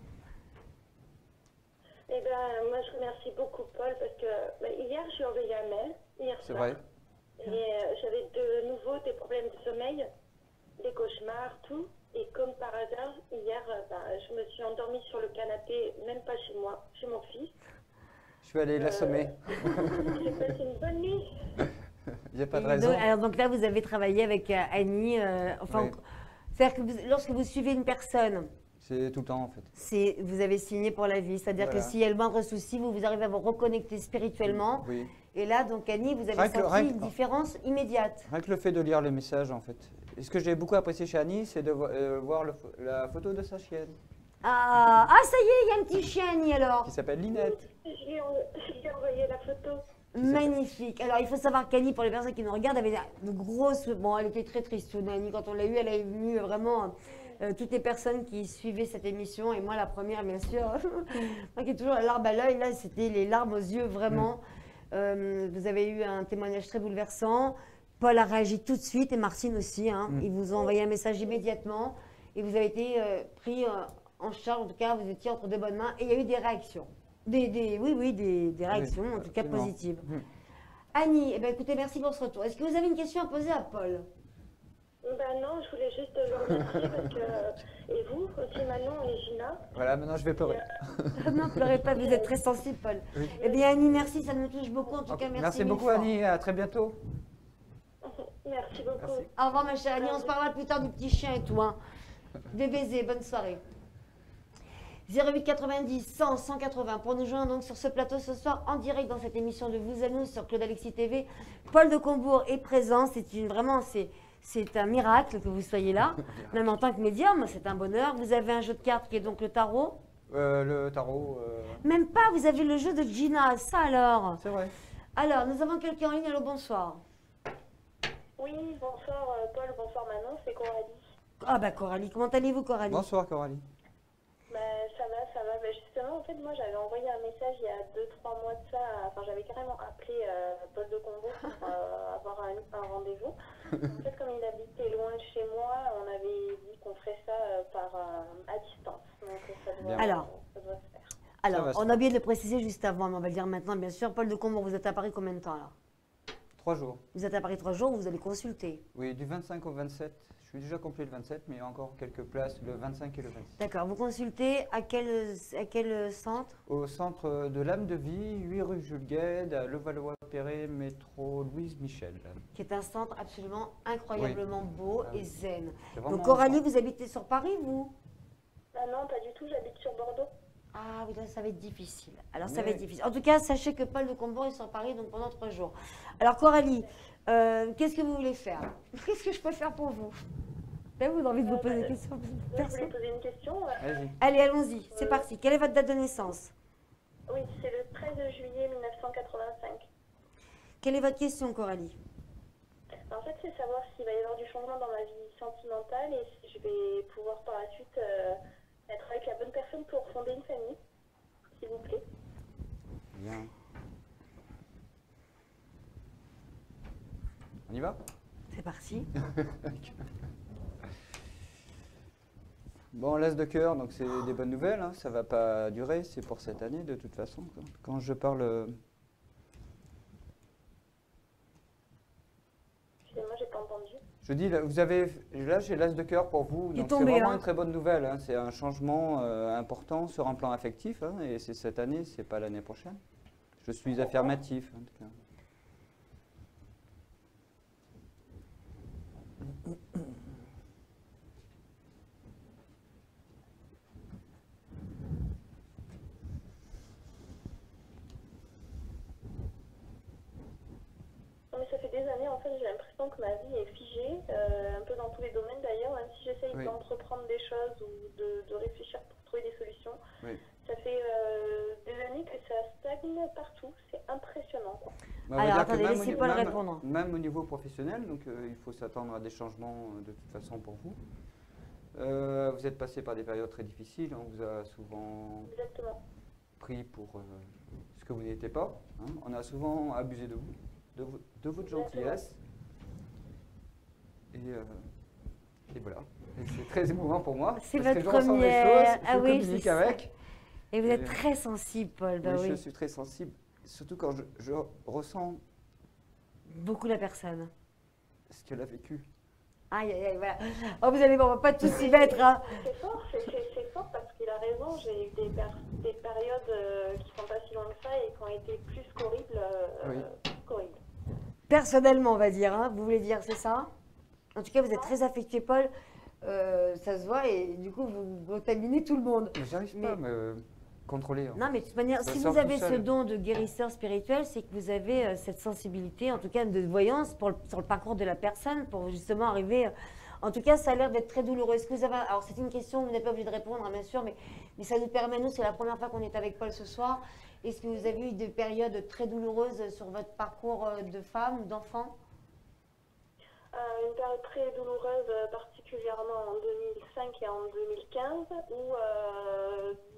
Eh bien, moi je remercie beaucoup Paul parce que hier j'ai envoyé un mail, hier C'est soir. vrai. Et j'avais de nouveau des problèmes de sommeil, des cauchemars, tout. Et comme par hasard, hier, je me suis endormie sur le canapé, même pas chez moi, chez mon fils. Je vais aller l'assommer. J'ai passé une bonne nuit. Il n'y a pas de Et raison. donc là, vous avez travaillé avec Annie. Oui. C'est-à-dire que lorsque vous suivez une personne, C'est tout le temps, en fait. vous avez signé pour la vie. C'est-à-dire Voilà. que s'il y a le moindre souci, vous arrivez à vous reconnecter spirituellement. Oui. Et là, donc Annie, vous avez Rien que- senti rien que- une différence immédiate. Rien que le fait de lire le message, en fait. Et ce que j'ai beaucoup apprécié chez Annie, c'est de voir la photo de sa chienne, Ah, ça y est, il y a un petit chien Annie alors. qui s'appelle Linette. Je lui ai envoyé la photo. Magnifique. Alors, il faut savoir qu'Annie, pour les personnes qui nous regardent, avait de grosses... Bon, elle était très triste, Annie. Quand on l'a eue, elle est venue vraiment... toutes les personnes qui suivaient cette émission, et moi la première, bien sûr, moi qui ai toujours la larme à l'œil, là, c'était les larmes aux yeux, vraiment. Vous avez eu un témoignage très bouleversant. Paul a réagi tout de suite, et Martine aussi. Hein. Ils vous ont envoyé un message immédiatement, et vous avez été pris en charge, en tout cas, vous étiez entre de bonnes mains, et il y a eu des réactions. Des réactions, en tout cas absolument. positives. Annie, eh ben, écoutez, merci pour ce retour. Est-ce que vous avez une question à poser à Paul? Non, je voulais juste le remercier parce que... Et vous aussi, Manon et Gina. Voilà, maintenant je vais pleurer. Non, pleurez pas, vous êtes très sensible, Paul. Oui. Eh bien, Annie, merci, ça nous touche beaucoup. En tout cas, merci. Merci mille beaucoup, fois. Annie. À très bientôt. Merci beaucoup. Merci. Au revoir, ma chère Annie. On se parlera plus tard du petit chien et tout. Hein. Des baisers, bonne soirée. 08 90 100 180 pour nous joindre donc sur ce plateau ce soir en direct dans cette émission de Vous à nous sur Codalexie TV. Paul de Combourg est présent. C'est un miracle que vous soyez là. Même en tant que médium, c'est un bonheur. Vous avez un jeu de cartes qui est donc le tarot. Le tarot, Même pas, vous avez le jeu de Gina. Ça alors. c'est vrai. Alors, nous avons quelqu'un en ligne. Allô, bonsoir. Oui, bonsoir Paul, bonsoir Manon, c'est Coralie. Ah bah Coralie, comment allez-vous Coralie? Bonsoir, Coralie. Ça va, ça va. Justement, en fait, moi, j'avais envoyé un message il y a 2-3 mois de ça. Enfin, j'avais carrément appelé Paul de Combourg pour avoir un rendez-vous. En fait, comme il habitait loin de chez moi, on avait dit qu'on ferait ça à distance. Donc, ça doit, Alors. ça doit se faire. Alors, va se on a oublié de le préciser juste avant, mais on va le dire maintenant, bien sûr. Paul de Combourg, vous êtes à Paris combien de temps alors? 3 jours. Vous êtes à Paris 3 jours, vous allez consulter. Oui, du 25 au 27. Je suis déjà complet le 27, mais il y a encore quelques places le 25 et le 26. D'accord, vous consultez à quel centre? Au centre de l'âme de vie, 8 rue Jules Guesde, à Levallois-Perret, métro Louise Michel. Qui est un centre absolument incroyablement beau et zen. C'est vraiment Donc Coralie, un vous habitez sur Paris, vous? Ah non, pas du tout, j'habite sur Bordeaux. Ah oui, là, ça va être difficile. Alors, ça Mais- va être difficile. En tout cas, sachez que Paul de Combourg est sur Paris donc pendant 3 jours. Alors, Coralie, qu'est-ce que vous voulez faire? Qu'est-ce que je peux faire pour vous? Là, vous avez envie de vous poser des questions Moi, je perso? voulais poser une question. Vas-y. Allez, allons-y, c'est parti. Quelle est votre date de naissance? Oui, c'est le 13 juillet 1985. Quelle est votre question, Coralie? En fait, c'est savoir s'il va y avoir du changement dans ma vie sentimentale et si je vais pouvoir par la suite avec la bonne personne pour fonder une famille, s'il vous plaît. Bien. On y va? C'est parti. Bon, l'as de cœur, donc c'est des bonnes nouvelles, hein. Ça va pas durer, c'est pour cette année de toute façon. Quand je parle... Excusez-moi, j'ai pas entendu. Je dis, là, j'ai l'as de cœur pour vous, Il est donc c'est tombé, vraiment hein. une très bonne nouvelle, hein. C'est un changement important sur un plan affectif, hein, et c'est cette année, c'est pas l'année prochaine. Je suis affirmatif, en tout cas. Non, mais ça fait des années, en fait, j'ai l'impression que ma vie est figée, un peu dans tous les domaines d'ailleurs, même si j'essaye Oui. d'entreprendre des choses ou de réfléchir pour trouver des solutions. Oui. Ça fait des années que ça stagne partout, c'est impressionnant, quoi. On va Alors, dire que attendez, même laissez au- Paul même- répondre. Même au niveau professionnel, donc il faut s'attendre à des changements de toute façon pour vous. Vous êtes passé par des périodes très difficiles, on vous a souvent Exactement. pris pour ce que vous n'étiez pas, hein. On a souvent abusé de vous, de votre gentillesse. Et voilà. Et c'est très émouvant pour moi. C'est parce que votre je ressens des première. choses, Ah je oui, communique c'est ça. avec. Et vous êtes Et- très sensible, Paul. Bah Oui, oui. je suis très sensible, surtout quand je ressens Beaucoup la personne. ce qu'elle a vécu. Aïe, aïe, aïe, voilà. Oh, vous allez, on va pas tous s'y mettre, hein. C'est fort, c'est fort parce qu'il a raison. J'ai eu des périodes qui sont pas si longues que ça et qui ont été plus qu'horribles. Oui. Qu'horribles. Personnellement, on va dire, hein. Vous voulez dire, c'est ça? En tout cas, vous êtes très affectué, Paul. Ça se voit et du coup, vous contaminez tout le monde. Mais j'arrive pas à me contrôler, hein. Non, mais de toute manière, Ça si sort vous avez tout ce seul. don de guérisseur spirituel, c'est que vous avez cette sensibilité, en tout cas de voyance sur le parcours de la personne, pour justement arriver. En tout cas, ça a l'air d'être très douloureux. Est-ce que vous avez. Alors, c'est une question, vous n'êtes pas obligé de répondre, hein, bien sûr, mais ça nous permet, nous, c'est la première fois qu'on est avec Paul ce soir. Est-ce que vous avez eu des périodes très douloureuses sur votre parcours de femme ou d'enfant? Une période très douloureuse, particulièrement en 2005 et en 2015, où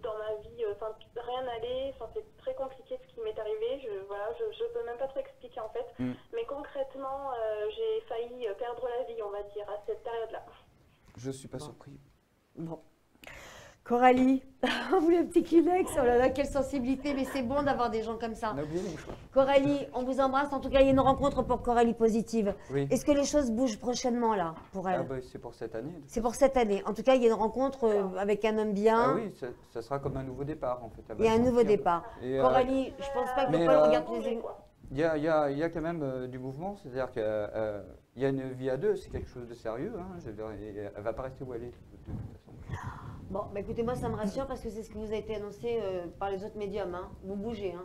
dans ma vie, rien n'allait, c'est très compliqué ce qui m'est arrivé. Je peux même pas trop expliquer en fait. Mm. Mais concrètement, j'ai failli perdre la vie, on va dire, à cette période-là. Je suis pas surpris. Bon. Coralie, vous voulez un petit Kleenex? Oh là là, quelle sensibilité, mais c'est bon d'avoir des gens comme ça. On a oublié les choix. Coralie, on vous embrasse. En tout cas, il y a une rencontre pour Coralie positive. Oui. Est-ce que les choses bougent prochainement là pour elle? Ah bah, c'est pour cette année. C'est pour cette année. En tout cas, il y a une rencontre avec un homme bien. Ah oui, ça sera comme un nouveau départ en fait. Elle va Et un nouveau sortir. départ. Et, Coralie, je pense pas que mais, Paul euh, regarde les Bouger, quoi. il y a quand même du mouvement, c'est-à-dire qu'il y a une vie à deux, c'est quelque chose de sérieux, hein. Je veux dire, et elle va pas rester où elle est de toute façon. Bon, bah écoutez, moi ça me rassure parce que c'est ce qui vous a été annoncé par les autres médiums. Hein. Vous bougez. Hein.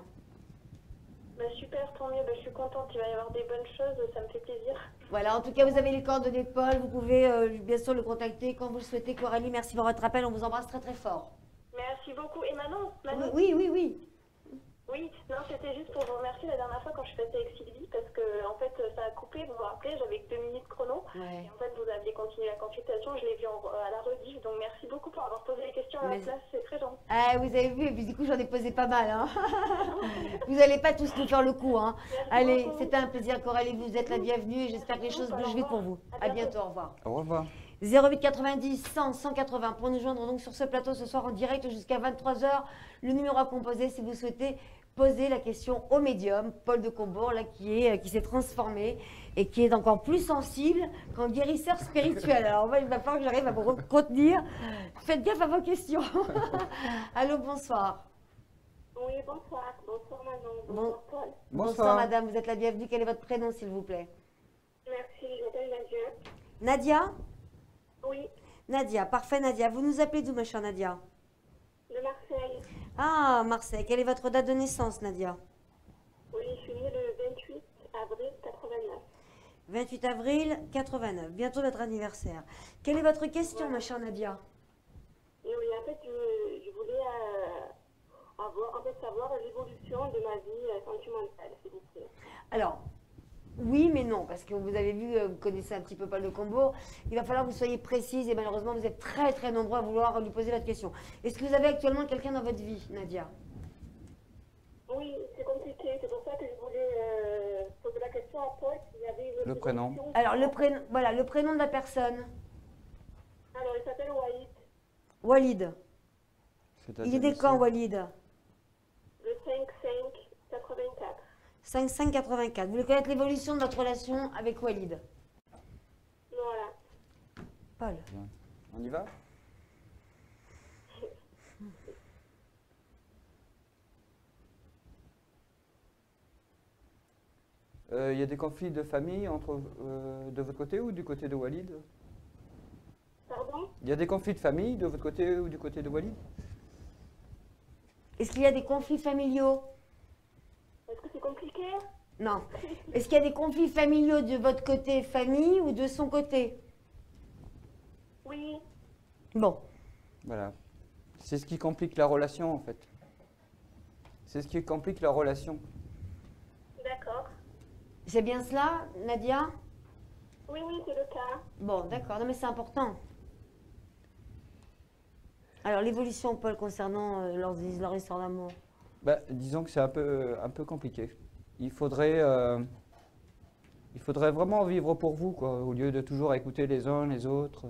Bah, super, tant mieux, je suis contente, il va y avoir des bonnes choses, ça me fait plaisir. Voilà, en tout cas, vous avez les coordonnées de Paul. Vous pouvez bien sûr le contacter quand vous le souhaitez. Coralie, merci pour votre appel. On vous embrasse très très fort. Merci beaucoup. Et Manon, Oui, oui, oui. Oui, non, c'était juste pour vous remercier la dernière fois quand je suis passée avec Sylvie, parce que en fait ça a coupé, vous vous rappelez, j'avais que 2 minutes chrono. Ouais. Et en fait vous aviez continué la consultation, je l'ai vu à la rediff, donc merci beaucoup pour avoir posé les questions à Mais- la place, c'est très gentil. Ah, vous avez vu, et puis du coup, j'en ai posé pas mal. Hein. Vous n'allez pas tous nous faire le coup. Hein. Merci Allez, beaucoup. c'était un plaisir, Coralie. Vous êtes la bienvenue et j'espère que les choses Au bougent vite pour revoir. vous. À À bientôt. bientôt, au revoir. Au revoir. 08 90 100 180 pour nous joindre donc sur ce plateau ce soir en direct jusqu'à 23h. Le numéro à composer si vous souhaitez poser la question au médium, Paul de Combourg, là, qui s'est transformé et qui est encore plus sensible qu'en guérisseur spirituel. Alors moi, il va falloir que j'arrive à me contenir. Faites gaffe à vos questions. Allô, bonsoir. Oui, bonsoir. Bonsoir Manon. Bon- Bonsoir Paul. Bonsoir madame, vous êtes la bienvenue. Quel est votre prénom s'il vous plaît? Merci, je m'appelle Nadia. Nadia? Oui, Nadia, parfait Nadia. Vous nous appelez d'où ma chère Nadia? de Marseille. Ah, Marseille. Quelle est votre date de naissance Nadia? Oui, je suis née le 28 avril 89. 28 avril 89, bientôt notre anniversaire. Quelle est votre question, ma chère Nadia? Et oui, en fait, je voulais savoir l'évolution de ma vie sentimentale, s'il vous plaît. Alors, Oui, mais non, parce que vous avez vu, vous connaissez un petit peu Paul de Combourg. Il va falloir que vous soyez précise et malheureusement, vous êtes très très nombreux à vouloir lui poser votre question. Est-ce que vous avez actuellement quelqu'un dans votre vie, Nadia? Oui, c'est compliqué. C'est pour ça que je voulais poser la question à Paul s'il y avait une Le prénom. solution. Alors, voilà, le prénom de la personne. Alors, il s'appelle Walid, Walid. C'est-à-dire Il est des ici. quand, Walid? le 5-5-84. 5-5-84. Vous voulez connaître l'évolution de votre relation avec Walid? Voilà. Paul. On y va? Il y a des conflits de famille entre, de votre côté ou du côté de Walid? Pardon? Il y a des conflits de famille de votre côté ou du côté de Walid? Est-ce qu'il y a des conflits familiaux? Est-ce que c'est compliqué? Non. Est-ce qu'il y a des conflits familiaux de votre côté famille ou de son côté? Oui. Bon. Voilà. C'est ce qui complique la relation en fait. C'est ce qui complique la relation. D'accord. C'est bien cela, Nadia? Oui, oui, c'est le cas. Bon, d'accord. Non, mais c'est important. Alors, l'évolution, Paul, concernant leur histoire d'amour. Bah, disons que c'est un peu compliqué. Il faudrait vraiment vivre pour vous, quoi, au lieu de toujours écouter les uns les autres.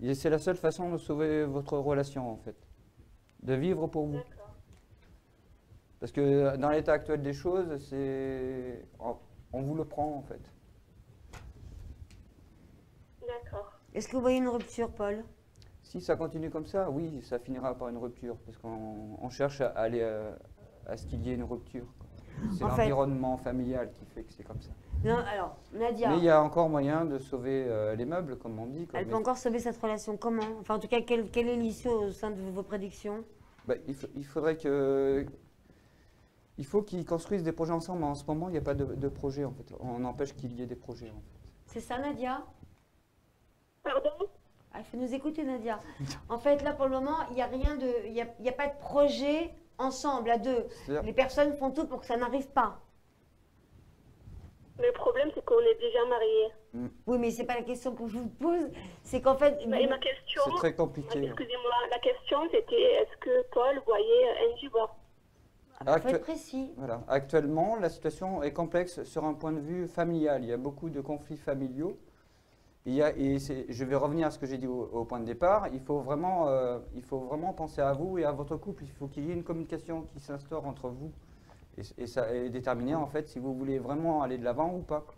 Et c'est la seule façon de sauver votre relation, en fait. De vivre pour vous. D'accord. Parce que dans l'état actuel des choses, on vous le prend, en fait. D'accord. Est-ce que vous voyez une rupture, Paul? Si ça continue comme ça, oui, ça finira par une rupture. Parce qu'on cherche à aller à ce qu'il y ait une rupture, quoi. C'est En fait- l'environnement familial qui fait que c'est comme ça. Non, alors, Nadia, Mais il y a encore moyen de sauver les meubles, comme on dit. Quoi. elle peut encore sauver cette relation. Comment? Enfin, en tout cas, quelle est l'issue au sein de vos prédictions? Bah, il faudrait que... Il faut qu'ils construisent des projets ensemble. Mais en ce moment, il n'y a pas de projet, en fait. On empêche qu'il y ait des projets, en fait. C'est ça, Nadia? Pardon? Ah, il faut nous écouter, Nadia. En fait, là, pour le moment, il n'y a rien de... Il y a pas de projet ensemble, à deux. C'est-à-dire- Les personnes font tout pour que ça n'arrive pas. Le problème, c'est qu'on est déjà mariés. Oui, mais c'est pas la question que je vous pose. C'est qu'en fait... Et ma question, C'est très compliqué. excusez-moi, la question c'était est-ce que Paul voyait un divorce? Ah, bah, faut Actu- être précis. Voilà. Actuellement, la situation est complexe sur un point de vue familial. Il y a beaucoup de conflits familiaux. Je vais revenir à ce que j'ai dit au point de départ. Il faut vraiment penser à vous et à votre couple. Il faut qu'il y ait une communication qui s'instaure entre vous. Et ça est déterminé, en fait, si vous voulez vraiment aller de l'avant ou pas, quoi.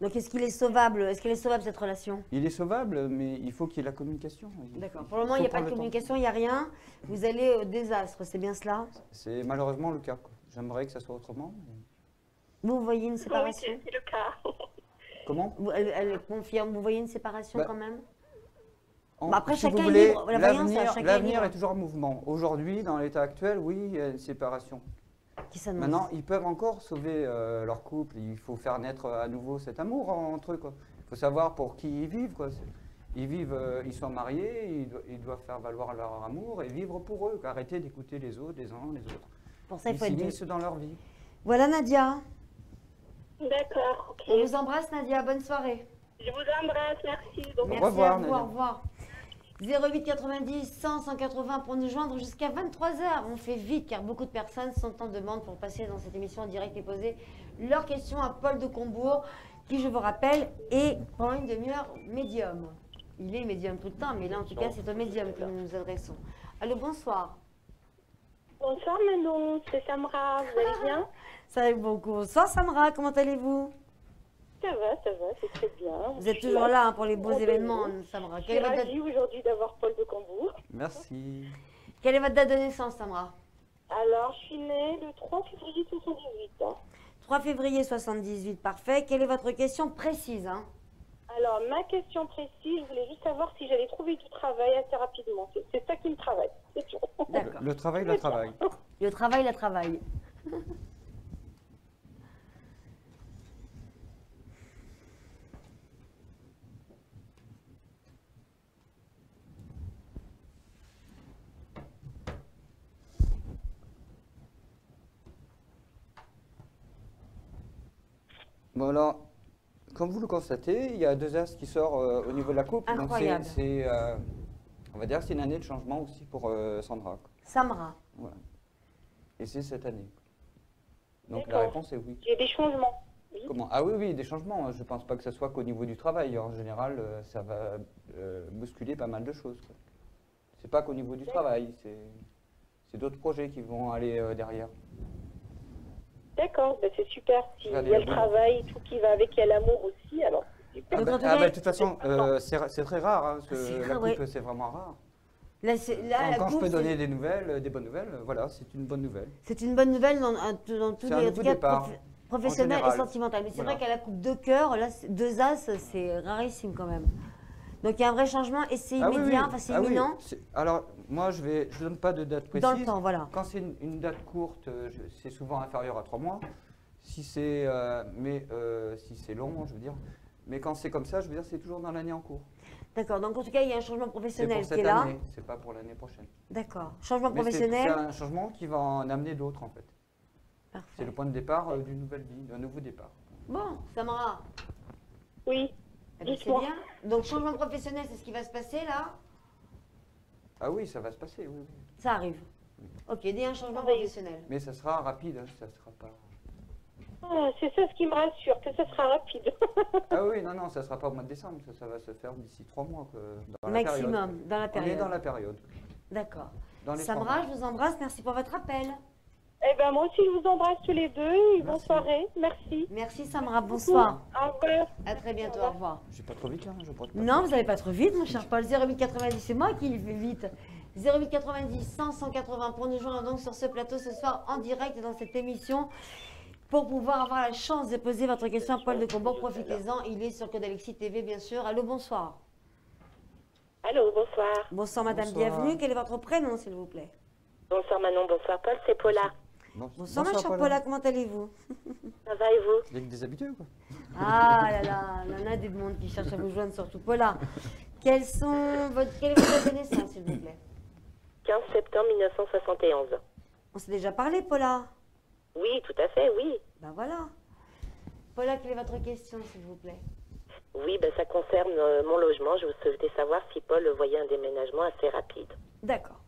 Donc, est-ce qu'il est sauvable? Est-ce qu'elle est sauvable, cette relation? Il est sauvable, mais il faut qu'il y ait la communication. D'accord. Pour le moment, il n'y a pas de communication, il n'y a rien. Vous allez au désastre, c'est bien cela? C'est malheureusement le cas, quoi. J'aimerais que ça soit autrement. Mais... Vous voyez une Oui, séparation? c'est le cas. Comment? Elle confirme, vous voyez une séparation Bah, quand même? En- Bah, après, si vous chacun est voulez, libre. La voyance, chacun est l'avenir libre. est toujours en mouvement. Aujourd'hui, dans l'état actuel, oui, il y a une séparation. Qui s'annonce? Maintenant, ils peuvent encore sauver leur couple. Il faut faire naître à nouveau cet amour entre eux, quoi. Il faut savoir pour qui ils vivent, quoi. Ils vivent, ils sont mariés, ils doivent faire valoir leur amour et vivre pour eux, quoi. Arrêter d'écouter les autres, les uns les autres. Pour ça, il Ils faut être deux. s'immiscent dans leur vie. Voilà, Nadia. D'accord, ok. On vous embrasse, Nadia. Bonne soirée. Je vous embrasse, merci. Donc, Merci revoir, à vous, Nadia. au revoir. 08 90 100 180 pour nous joindre jusqu'à 23h. On fait vite car beaucoup de personnes sont en demande pour passer dans cette émission en direct et poser leurs questions à Paul de Combourg, qui, je vous rappelle, est pendant une demi-heure médium. Il est médium tout le temps, mais là en tout cas c'est au médium que nous nous adressons. Allô, bonsoir. bonsoir Manon, c'est Samra, vous allez bien? Ça va beaucoup. Bonsoir Samra, comment allez-vous? Ça va, c'est très bien. Vous êtes toujours là hein, pour les beaux événements, Samra. Je Quelle suis est, votre date... ravie aujourd'hui d'avoir Paul de Combourg. Merci. Quelle est votre date de naissance, Samra? Alors, je suis née le 3 février 78. 3 février 78, parfait. Quelle est votre question précise hein? Alors, ma question précise, je voulais juste savoir si j'allais trouver du travail assez rapidement. C'est ça qui me travaille, c'est tout. D'accord. Le travail, le travail. Le travail, le travail. Bon alors, comme vous le constatez, il y a 2 As qui sortent au niveau de la coupe. Incroyable. Donc on va dire que c'est une année de changement aussi pour Sandra, quoi. Samra. Voilà. Et c'est cette année. Donc la D'accord. réponse est oui. Il y a des changements. Oui. Comment? Ah oui, oui, des changements. Je ne pense pas que ce soit qu'au niveau du travail. En général, ça va bousculer pas mal de choses, quoi. C'est pas qu'au niveau du travail, c'est d'autres projets qui vont aller derrière. D'accord, ben c'est super. S'il y a Regardez le la boule. travail, tout qui va avec, il y a l'amour aussi, alors c'est super. Donc, bah, en tout cas, de toute façon, c'est très rare. Hein, C'est la rare, coupe, oui. c'est vraiment rare. Là, Quand, la quand je coupe, peux donner des nouvelles, des bonnes nouvelles, voilà, c'est une bonne nouvelle. c'est une bonne nouvelle dans tous C'est un les nouveau cas départ, professionnels et général. sentimentaux. Mais c'est Voilà. vrai qu'à la coupe de cœur, là, 2 As, c'est rarissime quand même. Donc il y a un vrai changement et c'est Ah oui, immédiat, oui. enfin c'est Ah oui, imminent alors, moi, je ne donne pas de date précise. dans le temps, voilà. Quand c'est une date courte, c'est souvent inférieur à 3 mois. Si c'est si c'est long, je veux dire. Mais quand c'est comme ça, je veux dire, c'est toujours dans l'année en cours. D'accord, donc en tout cas, il y a un changement C'est professionnel pour qui est cette là. année, c'est pas pour l'année prochaine. D'accord, changement Mais c'est professionnel. un changement qui va en amener d'autres, en fait. C'est Parfait. le point de départ d'une nouvelle vie, d'un nouveau départ. Bon, Samara, Oui, eh ben, c'est dites-moi. bien. Donc changement professionnel, c'est ce qui va se passer là. Ah oui, ça va se passer, oui, oui. Ça arrive. Ok, il y a un changement Merveilleux. professionnel. Mais ça sera rapide, hein, ça sera pas... Ah, c'est ça ce qui me rassure, que ça sera rapide. Ah oui, non, non, ça sera pas au mois de décembre, ça va se faire d'ici 3 mois. Quoi, dans la période. Maximum, dans la On est période. dans la période. D'accord. Dans les 3 Samra, mois. je vous embrasse, merci pour votre appel. Eh ben moi aussi je vous embrasse tous les deux, et bonne Merci. soirée, merci. Merci Samra, bonsoir. Au revoir. À très bientôt, au revoir. J'ai pas trop vite là, je brosse pas. Non, vous n'allez pas trop vite, mon cher Paul. 0890, c'est moi qui le fais vite. 0890 100 180 pour nous joindre donc sur ce plateau ce soir en direct dans cette émission pour pouvoir avoir la chance de poser votre question à Paul de Combourg. Profitez-en, il est sur Code Alexis TV bien sûr. Allô, bonsoir. Allô, bonsoir. Bonsoir madame, Bonsoir. bienvenue. Quel est votre prénom s'il vous plaît? Bonsoir Manon, bonsoir Paul, c'est Paula. Bonsoir ma chère Paula, comment allez-vous? Ça va et vous? Il y a que des habitués quoi. Ah là là, il y en a des mondes qui cherchent à vous joindre, surtout Paula. Quelle est votre date de naissance s'il vous plaît? 15 septembre 1971. On s'est déjà parlé Paula? Oui, tout à fait, oui. Ben voilà. Paula, quelle est votre question s'il vous plaît? Oui, ben ça concerne mon logement. Je souhaitais savoir si Paul voyait un déménagement assez rapide. D'accord.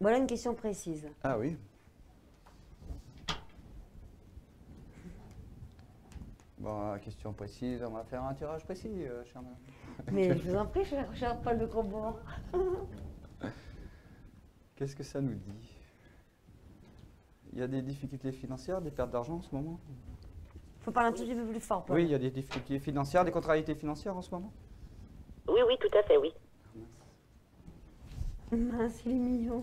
Voilà une question précise. Ah oui. Bon, question précise, on va faire un tirage précis, cher madame. Mais je vous en prie, cher Paul de Combourg. Qu'est-ce que ça nous dit? Il y a des difficultés financières, des pertes d'argent en ce moment? Il faut parler un tout petit peu plus fort, Paul. Oui, il y a des difficultés financières, des contrariétés financières en ce moment? Oui, oui, tout à fait, oui. Mince, il est mignon.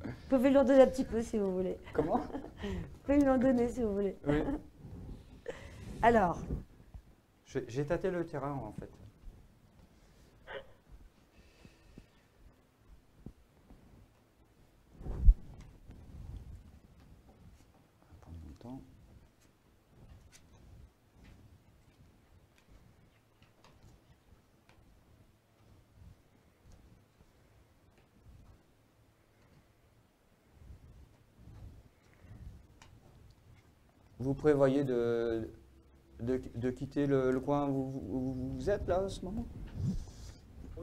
Vous pouvez lui en donner un petit peu si vous voulez. Comment? Vous pouvez lui en donner si vous voulez. Oui. Alors, J'ai tâté le terrain en fait. On va prendre mon temps. Vous prévoyez de quitter le coin où vous êtes là en ce moment?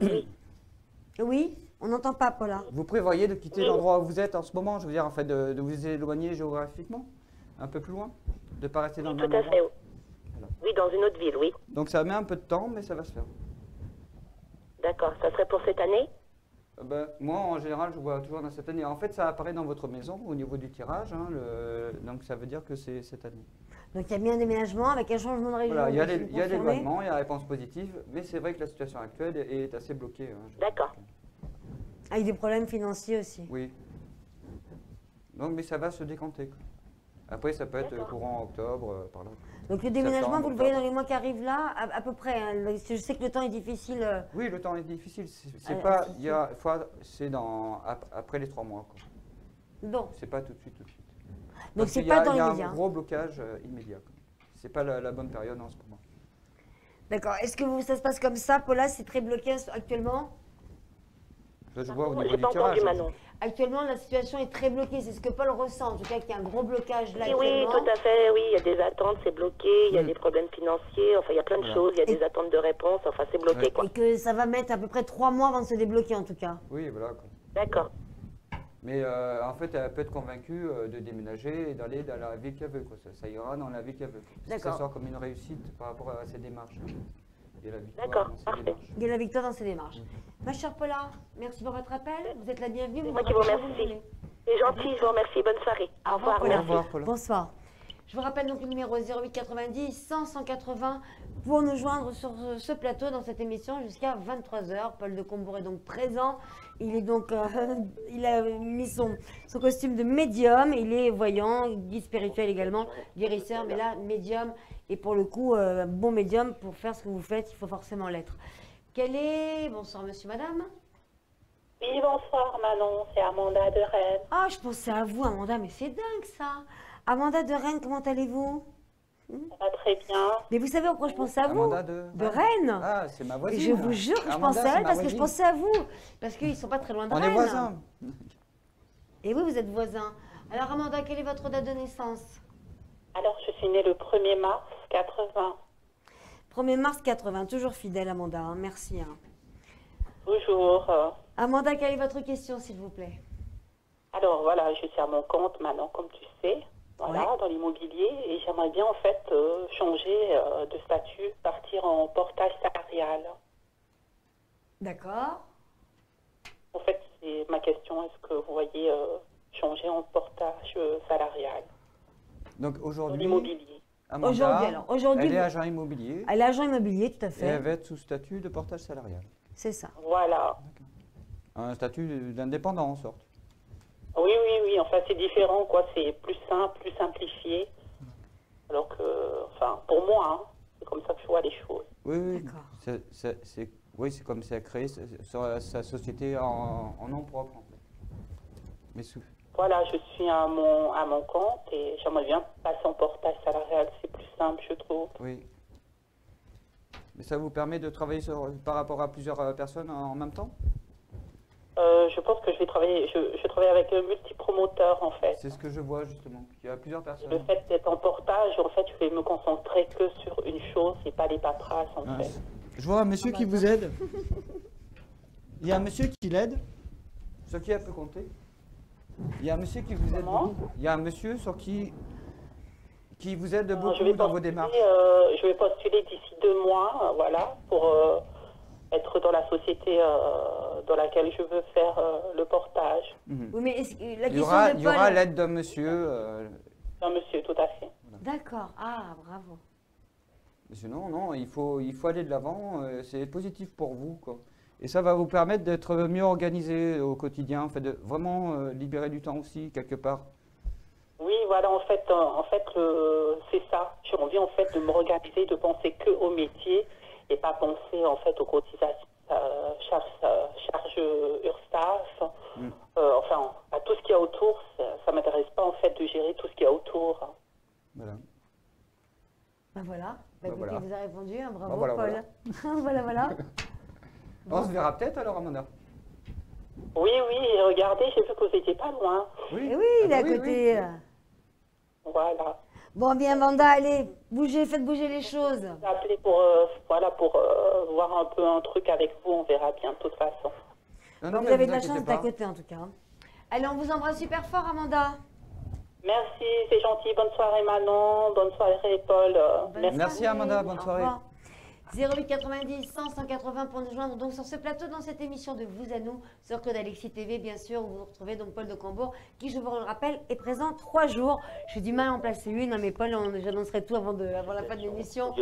Oui, oui, on n'entend pas, Paula. Vous prévoyez de quitter l'endroit où vous êtes en ce moment, je veux dire en fait de vous éloigner géographiquement, un peu plus loin, de ne pas rester dans le tout même à endroit. fait. Oui, dans une autre ville, oui. Donc ça met un peu de temps, mais ça va se faire. D'accord, ça serait pour cette année? Ben, moi, en général, je vois toujours dans cette année. En fait, ça apparaît dans votre maison au niveau du tirage, hein, donc ça veut dire que c'est cette année. Donc il y a bien un déménagement avec un changement de région. Voilà, il y a vous confirmez l'éloignement, il y a la réponse positive, mais c'est vrai que la situation actuelle est assez bloquée. Hein, D'accord. Avec des problèmes financiers aussi. Oui. Donc, mais ça va se décanter, quoi. Après, ça peut être D'accord. courant octobre, par là. Donc le déménagement, Septembre, vous le voyez dans octobre. les mois qui arrivent là, à peu près. Hein. Je sais que le temps est difficile. Oui, le temps est difficile. C'est Ah, pas, si, il y a, c'est après les 3 mois, quoi. Donc, C'est pas tout de suite, tout de suite. donc Parce c'est qu'il y a- pas dans Il y a l'immédiat. un gros blocage immédiat, quoi. C'est pas la bonne période en ce moment. D'accord. Est-ce que ça se passe comme ça, Paula? C'est très bloqué actuellement? Ça, je vois au J'ai niveau du pas entendu tirage. Manon. Actuellement, la situation est très bloquée. C'est ce que Paul ressent. En tout cas, qu'il y a un gros blocage là Oui, oui, actuellement. tout à fait, oui, il y a des attentes, c'est bloqué, il y a des problèmes financiers, enfin il y a plein de Voilà. choses, il y a Et- des attentes de réponse, enfin c'est bloqué Ouais. quoi. Et que ça va mettre à peu près 3 mois avant de se débloquer, en tout cas. Oui, voilà. Quoi. D'accord. Mais en fait, elle peut être convaincue de déménager et d'aller dans la vie qu'elle veut. Quoi. Ça ira dans la vie qu'elle veut. Parce que ça D'accord. sort comme une réussite par rapport à ses démarches. Et la victoire D'accord, dans ses parfait. démarches. Il y a la victoire dans ses démarches. Ma chère Paula, merci pour votre appel. Vous êtes la bienvenue. C'est moi qui vous rappelez quand remercie. voulez. C'est gentil, je vous remercie, bonne soirée. Au revoir, Paula. Au merci. revoir, Paula. Bonsoir. Je vous rappelle donc le numéro 08 90 100 180 pour nous joindre sur ce plateau dans cette émission jusqu'à 23h. Paul de Combourg est donc présent. Il est donc, il a mis son costume de médium. Il est voyant, guide spirituel également, guérisseur, mais là médium. Et pour le coup, bon médium pour faire ce que vous faites, il faut forcément l'être. Quel est, bonsoir monsieur, madame. Oui, bonsoir Manon, c'est Amanda de Rennes. Ah, je pensais à vous, Amanda, mais c'est dingue ça. Amanda de Rennes, comment allez-vous? Ça va très bien. Mais vous savez pourquoi je pensais à vous? Amanda De Rennes. Ah, c'est ma Et voisine. je vous jure que je Amanda, pensais à c'est elle ma parce que je voisine. pensais à vous. Parce qu'ils ne sont pas très loin de On Rennes. est voisins. Et oui, vous êtes voisins. Alors Amanda, quelle est votre date de naissance? Alors, je suis née le 1er mars 80. 1er mars 80, toujours fidèle Amanda, hein. Merci. Hein. Toujours. Amanda, quelle est votre question s'il vous plaît? Alors voilà, je suis à mon compte maintenant, comme tu sais, voilà, Ouais. dans l'immobilier, et j'aimerais bien en fait changer de statut, partir en portage salarial. D'accord. En fait, c'est ma question, est-ce que vous voyez changer en portage salarial Donc dans aujourd'hui, l'immobilier? Amanda, Aujourd'hui, elle est agent immobilier elle est agent immobilier, tout à et fait. elle va être sous statut de portage salarial. C'est ça. Voilà. Un statut d'indépendant en sorte. Oui, oui, oui, enfin c'est différent, quoi, c'est plus simple, plus simplifié. Alors que, enfin, pour moi, hein, c'est comme ça que je vois les choses. Oui, oui. D'accord. C'est comme si elle créé sa société en nom propre. En fait. Mais Voilà, je suis à mon compte et j'aimerais bien passer en portage salarial, c'est plus simple, je trouve. oui. Mais ça vous permet de travailler par rapport à plusieurs personnes en même temps? Je pense que je vais travailler, je travaille avec un multipromoteur en fait. C'est ce que je vois justement. Il y a plusieurs Le personnes. fait d'être en portage, en fait, je vais me concentrer que sur une chose et pas les paperasses en Ah, fait. je vois un monsieur qui vous aide. Il y a un monsieur qui l'aide. Sur qui elle peut compter. Il y a un monsieur qui vous aide Comment? beaucoup. Il y a un monsieur sur qui vous aide Alors, beaucoup dans vos démarches. je vais postuler d'ici 2 mois, voilà, pour être dans la société dans laquelle je veux faire le portage. Mhm. Oui, mais la Il y question aura, de il y aura Paul. l'aide d'un monsieur. Un monsieur, tout à fait. D'accord. Ah, bravo. Mais sinon, non, il faut aller de l'avant. C'est positif pour vous, quoi. Et ça va vous permettre d'être mieux organisé au quotidien, en fait, de vraiment libérer du temps aussi, quelque part. Oui, voilà, en fait, c'est ça. J'ai envie, en fait, de me organiser, de penser que au métier et pas penser, en fait, aux cotisations, charges URSSAF, enfin, à tout ce qu'il y a autour. Ça m'intéresse pas, en fait, de gérer tout ce qu'il y a autour. Voilà. Ben voilà. Ben Écoutez, voilà. vous avez répondu. Hein, bravo, Ben voilà, Paul. Voilà, voilà. On se verra peut-être alors, Amanda. Oui, oui, regardez, j'ai vu que vous n'étiez pas loin. Oui, Et oui, il est Ah à bah oui, côté. Voilà. Bon, bien, Amanda, allez, bougez, faites bouger les choses. J'ai appelé pour, pour voir un peu un truc avec vous, on verra bien de toute façon. Non, non, Vous mais avez de la inquiétez chance d'à pas. côté, en tout cas. Allez, on vous embrasse super fort, Amanda. Merci, c'est gentil. Bonne soirée Manon, bonne soirée Paul. Bonne Merci, soirée. Amanda, bonne Au soirée. revoir. 08 90 100 180 pour nous joindre donc sur ce plateau dans cette émission de Vous à nous sur Claude Alexis TV bien sûr où vous retrouvez donc Paul de Combourg qui je vous le rappelle est présent 3 jours. J'ai du mal à en placer une, hein, mais Paul j'annoncerai tout avant la fin de l'émission.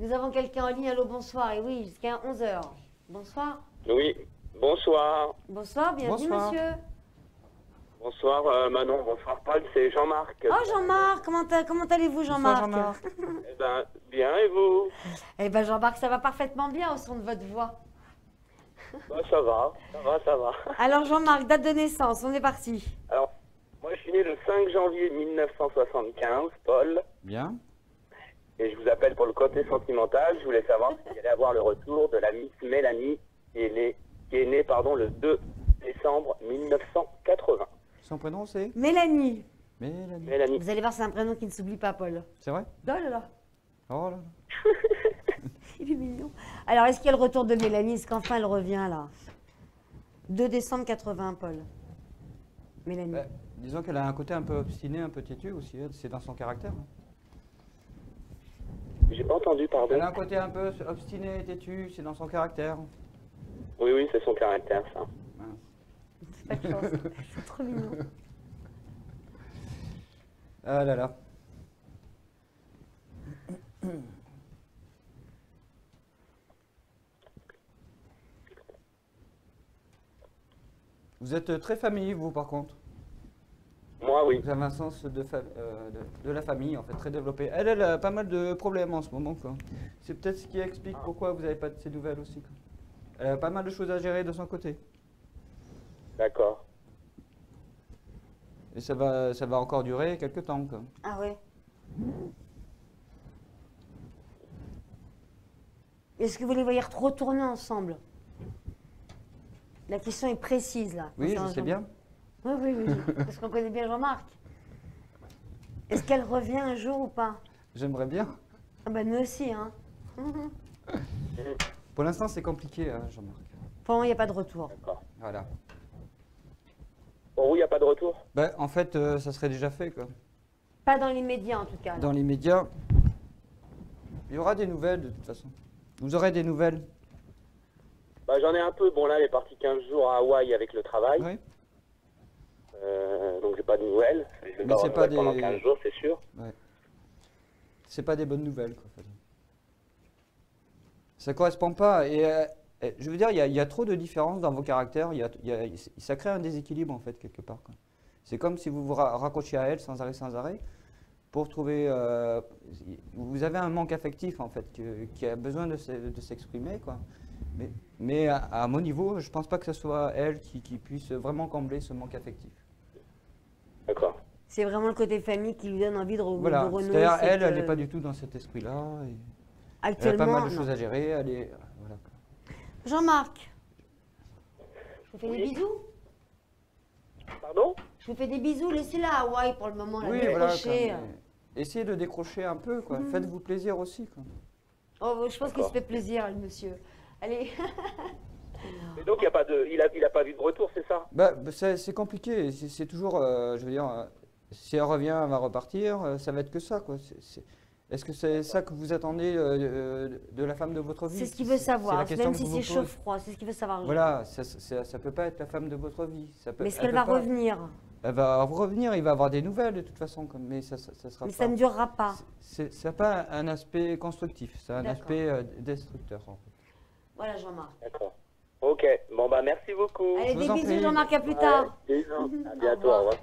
Nous avons quelqu'un en ligne, allô bonsoir et oui jusqu'à 11h. Bonsoir. Oui, bonsoir. Bonsoir, bienvenue Bonsoir. monsieur. Bonsoir Manon, bonsoir Paul, c'est Jean-Marc. Oh Jean-Marc, comment allez-vous Bonsoir, Jean-Marc? Jean-Marc. Eh ben, bien et vous? Eh ben Jean-Marc, ça va parfaitement bien au son de votre voix. Bah, ça va. Alors Jean-Marc, date de naissance, on est parti. Alors, moi je suis né le 5 janvier 1975, Paul, Bien. et je vous appelle pour le côté sentimental. Je voulais savoir s'il allait avoir le retour de la Miss Mélanie qui est née qui est née le 2 décembre 1980. Son prénom c'est Mélanie. Mélanie. Mélanie. Vous allez voir, c'est un prénom qui ne s'oublie pas, Paul. C'est vrai? Oh là là, Oh là là. il est mignon. Alors, est-ce qu'il y a le retour de Mélanie? Est-ce qu'enfin elle revient là? 2 décembre 80, Paul. Mélanie. Bah, disons qu'elle a un côté un peu obstiné, un peu têtu aussi, c'est dans son caractère. Hein. J'ai pas entendu, pardon. Elle a un côté un peu obstiné, têtu, c'est dans son caractère. Oui, oui, c'est son caractère, ça. C'est pas de chance. C'est trop mignon. Ah là là. Vous êtes très famille, vous, par contre. Moi, oui. Vous avez un sens de la famille, en fait, très développé. Elle a pas mal de problèmes en ce moment, quoi. C'est peut-être ce qui explique pourquoi vous n'avez pas de ces nouvelles aussi, quoi. Elle a pas mal de choses à gérer de son côté. D'accord. Et ça va encore durer quelques temps, quoi. Ah ouais. Est-ce que vous les voyez retourner ensemble? La question est précise là. Oui, je concernant sais bien. Jean-Marc. Oui, oui, oui. Parce qu'on connaît bien Jean-Marc. Est-ce qu'elle revient un jour ou pas? J'aimerais bien. Ah bah nous aussi, hein. Pour l'instant, c'est compliqué, hein, Jean-Marc. Pour le moment, il n'y a pas de retour. D'accord. Voilà. Pour vous, il n'y a pas de retour? Ben, en fait, ça serait déjà fait, quoi. Pas dans l'immédiat en tout cas. là. Dans les médias, il y aura des nouvelles, de toute façon. Vous aurez des nouvelles. Bah, j'en ai un peu. Bon, là, elle est partie 15 jours à Hawaï avec le travail. Oui. Donc, j'ai pas de nouvelles. Je vais Mais pas c'est avoir pas de nouvelles des- pendant 15 jours, c'est sûr. C'est pas des bonnes nouvelles, quoi. en fait. Ça correspond pas. Et je veux dire, il y a trop de différences dans vos caractères. Ça crée un déséquilibre, en fait, quelque part, quoi. C'est comme si vous vous raccrochiez à elle sans arrêt, pour trouver. Vous avez un manque affectif, en fait, qui a besoin de s'exprimer, quoi. Mais à mon niveau, je pense pas que ce soit elle qui puisse vraiment combler ce manque affectif. D'accord. C'est vraiment le côté famille qui lui donne envie de Voilà. renouer. C'est-à-dire, cette, elle n'est pas du tout dans cet esprit-là. Elle a Actuellement, pas mal de non. choses à gérer. Elle est. Voilà. Jean-Marc, je vous fais des Oui. bisous. Pardon? Je vous fais des bisous. Laissez-la à Hawaï pour le moment. La Oui, voilà. décrocher. Essayez de décrocher un peu, quoi. Faites-vous plaisir aussi, quoi. Oh, je pense qu'il se D'accord. fait plaisir, le monsieur. Allez. Et donc, il a pas vu de retour, c'est ça? Bah, c'est compliqué. C'est toujours, je veux dire, si elle revient, elle va repartir. Ça va être que ça, quoi. Est-ce que c'est ça que vous attendez de la femme de votre vie? C'est ce qu'il veut savoir. la question Même que si je c'est vous chaud pose. froid, c'est ce qu'il veut savoir. Voilà, ça peut pas être la femme de votre vie. Mais est-ce elle qu'elle peut va pas- revenir? Elle va revenir, il va avoir des nouvelles de toute façon, mais ça sera Mais pas. ça ne durera pas. Ça n'a pas un aspect constructif, c'est un D'accord. aspect destructeur. En fait. Voilà, Jean-Marc. D'accord. Ok. Bon, bah, merci beaucoup. Allez, vous des en bisous, prie. Jean-Marc. À plus Ouais, tard. bisous. À Au bientôt. revoir. Au revoir.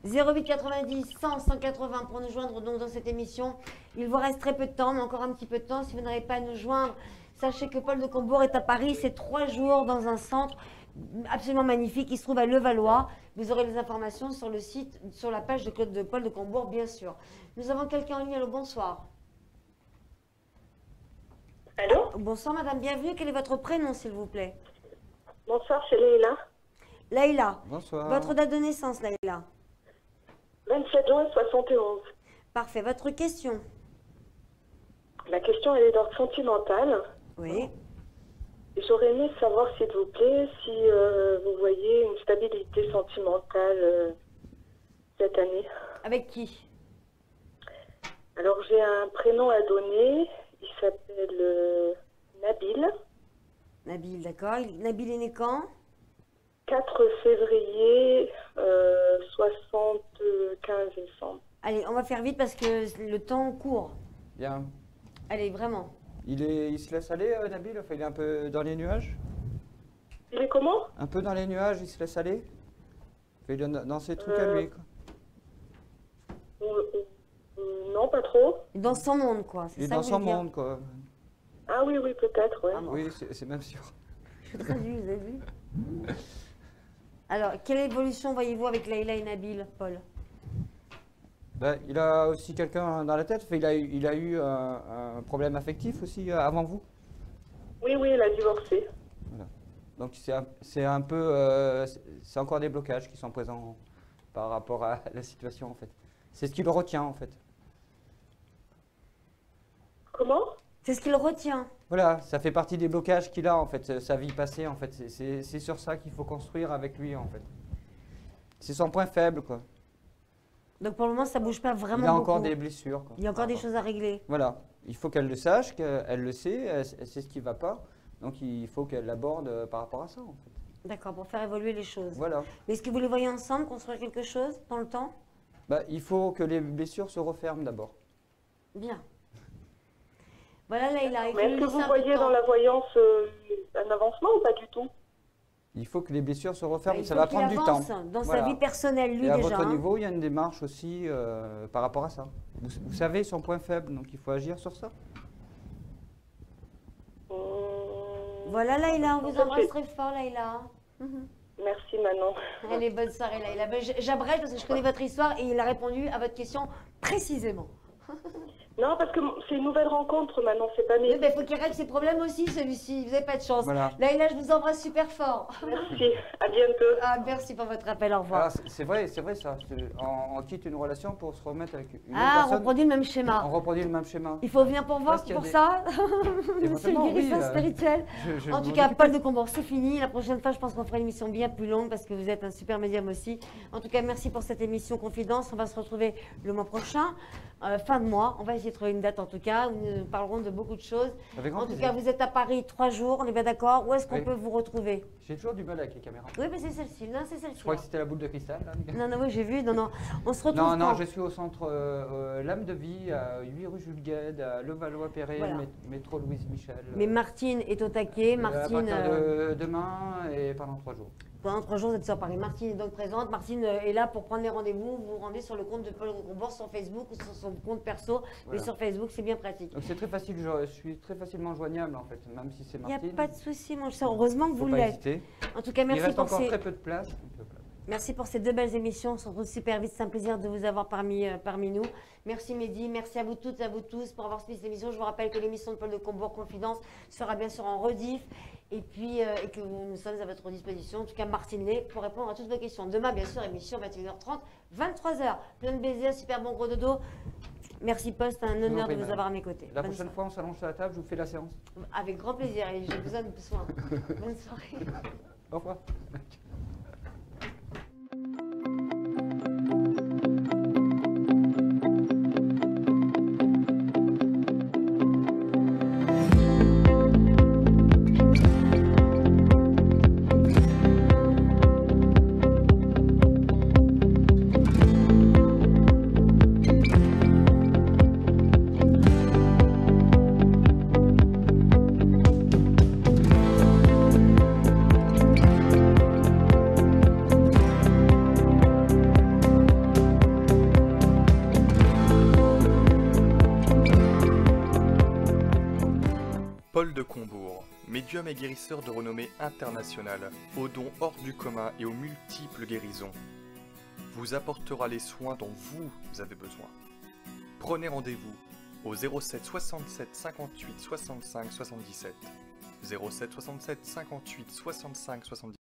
08 90 100 180 pour nous joindre donc dans cette émission. Il vous reste très peu de temps, mais encore un petit peu de temps. Si vous n'arrivez pas à nous joindre, sachez que Paul de Combourg est à Paris. C'est 3 jours dans un centre absolument magnifique qui se trouve à Levallois. Vous aurez les informations sur le site, sur la page de Paul de Combourg, bien sûr. Nous avons quelqu'un en ligne. Allô, bonsoir. Allô? Bonsoir, madame. Bienvenue. Quel est votre prénom, s'il vous plaît? Bonsoir, c'est Leïla. Laïla. Bonsoir. Votre date de naissance, Laïla. 27 juin 71. Parfait. Votre question? La question, elle est d'ordre sentimental. Oui. J'aurais aimé savoir, s'il vous plaît, si vous voyez une stabilité sentimentale cette année. Avec qui? Alors, j'ai un prénom à donner. Il s'appelle Nabil. Nabil, d'accord. Nabil est né quand? 4 février 75, il me semble. Allez, on va faire vite parce que le temps court. Bien. Allez, vraiment. Il se laisse aller, Nabil? Enfin, il est un peu dans les nuages? Il est comment? Un peu dans les nuages, il se laisse aller? Enfin, il est dans ses trucs à lui, quoi. Non, pas trop. Dans son monde, quoi. C'est Il est ça dans que vous son voulez dire. monde, quoi. Ah oui, oui, peut-être, ouais. Ah bon. Oui, c'est même sûr. Je traduis, vous avez vu? Alors, quelle évolution voyez-vous avec Laïla et Nabil, Paul? Ben, il a aussi quelqu'un dans la tête. Enfin, il a eu un problème affectif aussi avant vous. Oui, oui, il a divorcé. Donc c'est un peu, c'est encore des blocages qui sont présents par rapport à la situation en fait. C'est ce qui le retient en fait. Comment? C'est ce qu'il retient. Voilà, ça fait partie des blocages qu'il a en fait, sa vie passée en fait. C'est sur ça qu'il faut construire avec lui en fait. C'est son point faible quoi. Donc pour le moment, ça bouge pas vraiment Il a encore beaucoup. des blessures. Quoi, Il y a encore par des rapport. choses à régler. Voilà, il faut qu'elle le sache, qu'elle le sait, elle sait ce qui ne va pas. Donc il faut qu'elle l'aborde par rapport à ça en fait. D'accord, pour faire évoluer les choses. Voilà. Mais est-ce que vous les voyez ensemble, construire quelque chose dans le temps? Bah, il faut que les blessures se referment d'abord. Bien. Voilà Leïla. il faut Mais lui est-ce que laisser vous un peu de voyez temps. dans la voyance un avancement ou pas du tout? Il faut que les blessures se Bah, referment, il ça faut va qu'il prendre du temps. avance dans sa Voilà. vie personnelle, lui Et à déjà. votre hein. niveau, il y a une démarche aussi par rapport à ça. Vous savez son point faible, donc il faut agir sur ça. Voilà Leïla, on vous Ça, embrasse c'est- très fort Leïla. Merci Manon. Allez, bonne soirée Leïla. Ben, j'abrège parce que je connais votre histoire et il a répondu à votre question précisément. Non, parce que c'est une nouvelle rencontre Manon, c'est pas Oui, mes... ben, il faut qu'il règle ses problèmes aussi celui-ci, vous n'avez pas de chance. Voilà. Leïla, je vous embrasse super fort. Merci, à bientôt. Ah, merci pour votre appel, au revoir. Alors, c'est vrai ça. On quitte une relation pour se remettre avec une autre Ah, on personne. reproduit le même schéma. On reproduit le même schéma. Il faut venir pour voir Parce qu'il y a pour des- ça, monsieur le Éventuellement, oui, guérisseur spirituel. je En vais tout m'en cas, occuper. Paul de Combourg, c'est fini. La prochaine fois, je pense qu'on fera une émission bien plus longue parce que vous êtes un super médium aussi. En tout cas, merci pour cette émission Confidence. On va se retrouver le mois prochain, fin de mois. On va essayer de trouver une date en tout cas où nous parlerons de beaucoup de choses. Avec grand En tout plaisir. cas, vous êtes à Paris 3 jours, on est bien d'accord. Où est-ce qu'on Oui. peut vous retrouver? J'ai toujours du mal avec les caméras. Oui, mais c'est celle-ci. Non, c'est Je celle-ci. crois que c'était la boule de cristal. Là. Non, non, oui, j'ai vu. Non, non. On se retrouve Non, non, quand je suis au centre L'Âme de Vie, à 8 rue Jules Guesde, à Levallois-Perret, Voilà. métro Louise Michel. Mais Martine est au taquet. à Martine, partir de demain et pendant 3 jours. pendant 3 jours, vous êtes sur Paris. Martine est donc présente. Martine est là pour prendre les rendez-vous. Vous vous rendez sur le compte de Paul Combourg sur Facebook ou sur son compte perso. Mais Voilà. sur Facebook, c'est bien pratique. Donc c'est très facile, je suis très facilement joignable en fait, même si c'est Il n'y a Martine. pas de souci, mon cher. Heureusement que Faut vous pas l'êtes. hésiter. En tout cas, Il merci reste pour encore ces... très peu de place. Merci pour ces 2 belles émissions. On se retrouve super vite. C'est un plaisir de vous avoir parmi nous. Merci Mehdi. Merci à vous toutes et à vous tous pour avoir suivi cette émission. Je vous rappelle que l'émission de Paul de Combourg Confidence sera bien sûr en rediff. Et puis, et que nous sommes à votre disposition. En tout cas, Martine Lay pour répondre à toutes vos questions. Demain, bien sûr, émission 21h30, 23h. Plein de baisers, super bon gros dodo. Merci Paul, c'est un vous en honneur de prie, vous madame. avoir à mes côtés. La Bonne prochaine soirée. fois, on s'allonge sur la table, je vous fais la séance. Avec grand plaisir. Et j'ai besoin de soins. Bonne soirée. Au revoir. Paul de Combourg, médium et guérisseur de renommée internationale, aux dons hors du commun et aux multiples guérisons, vous apportera les soins dont vous avez besoin. Prenez rendez-vous au 07 67 58 65 77. 07 67 58 65 77.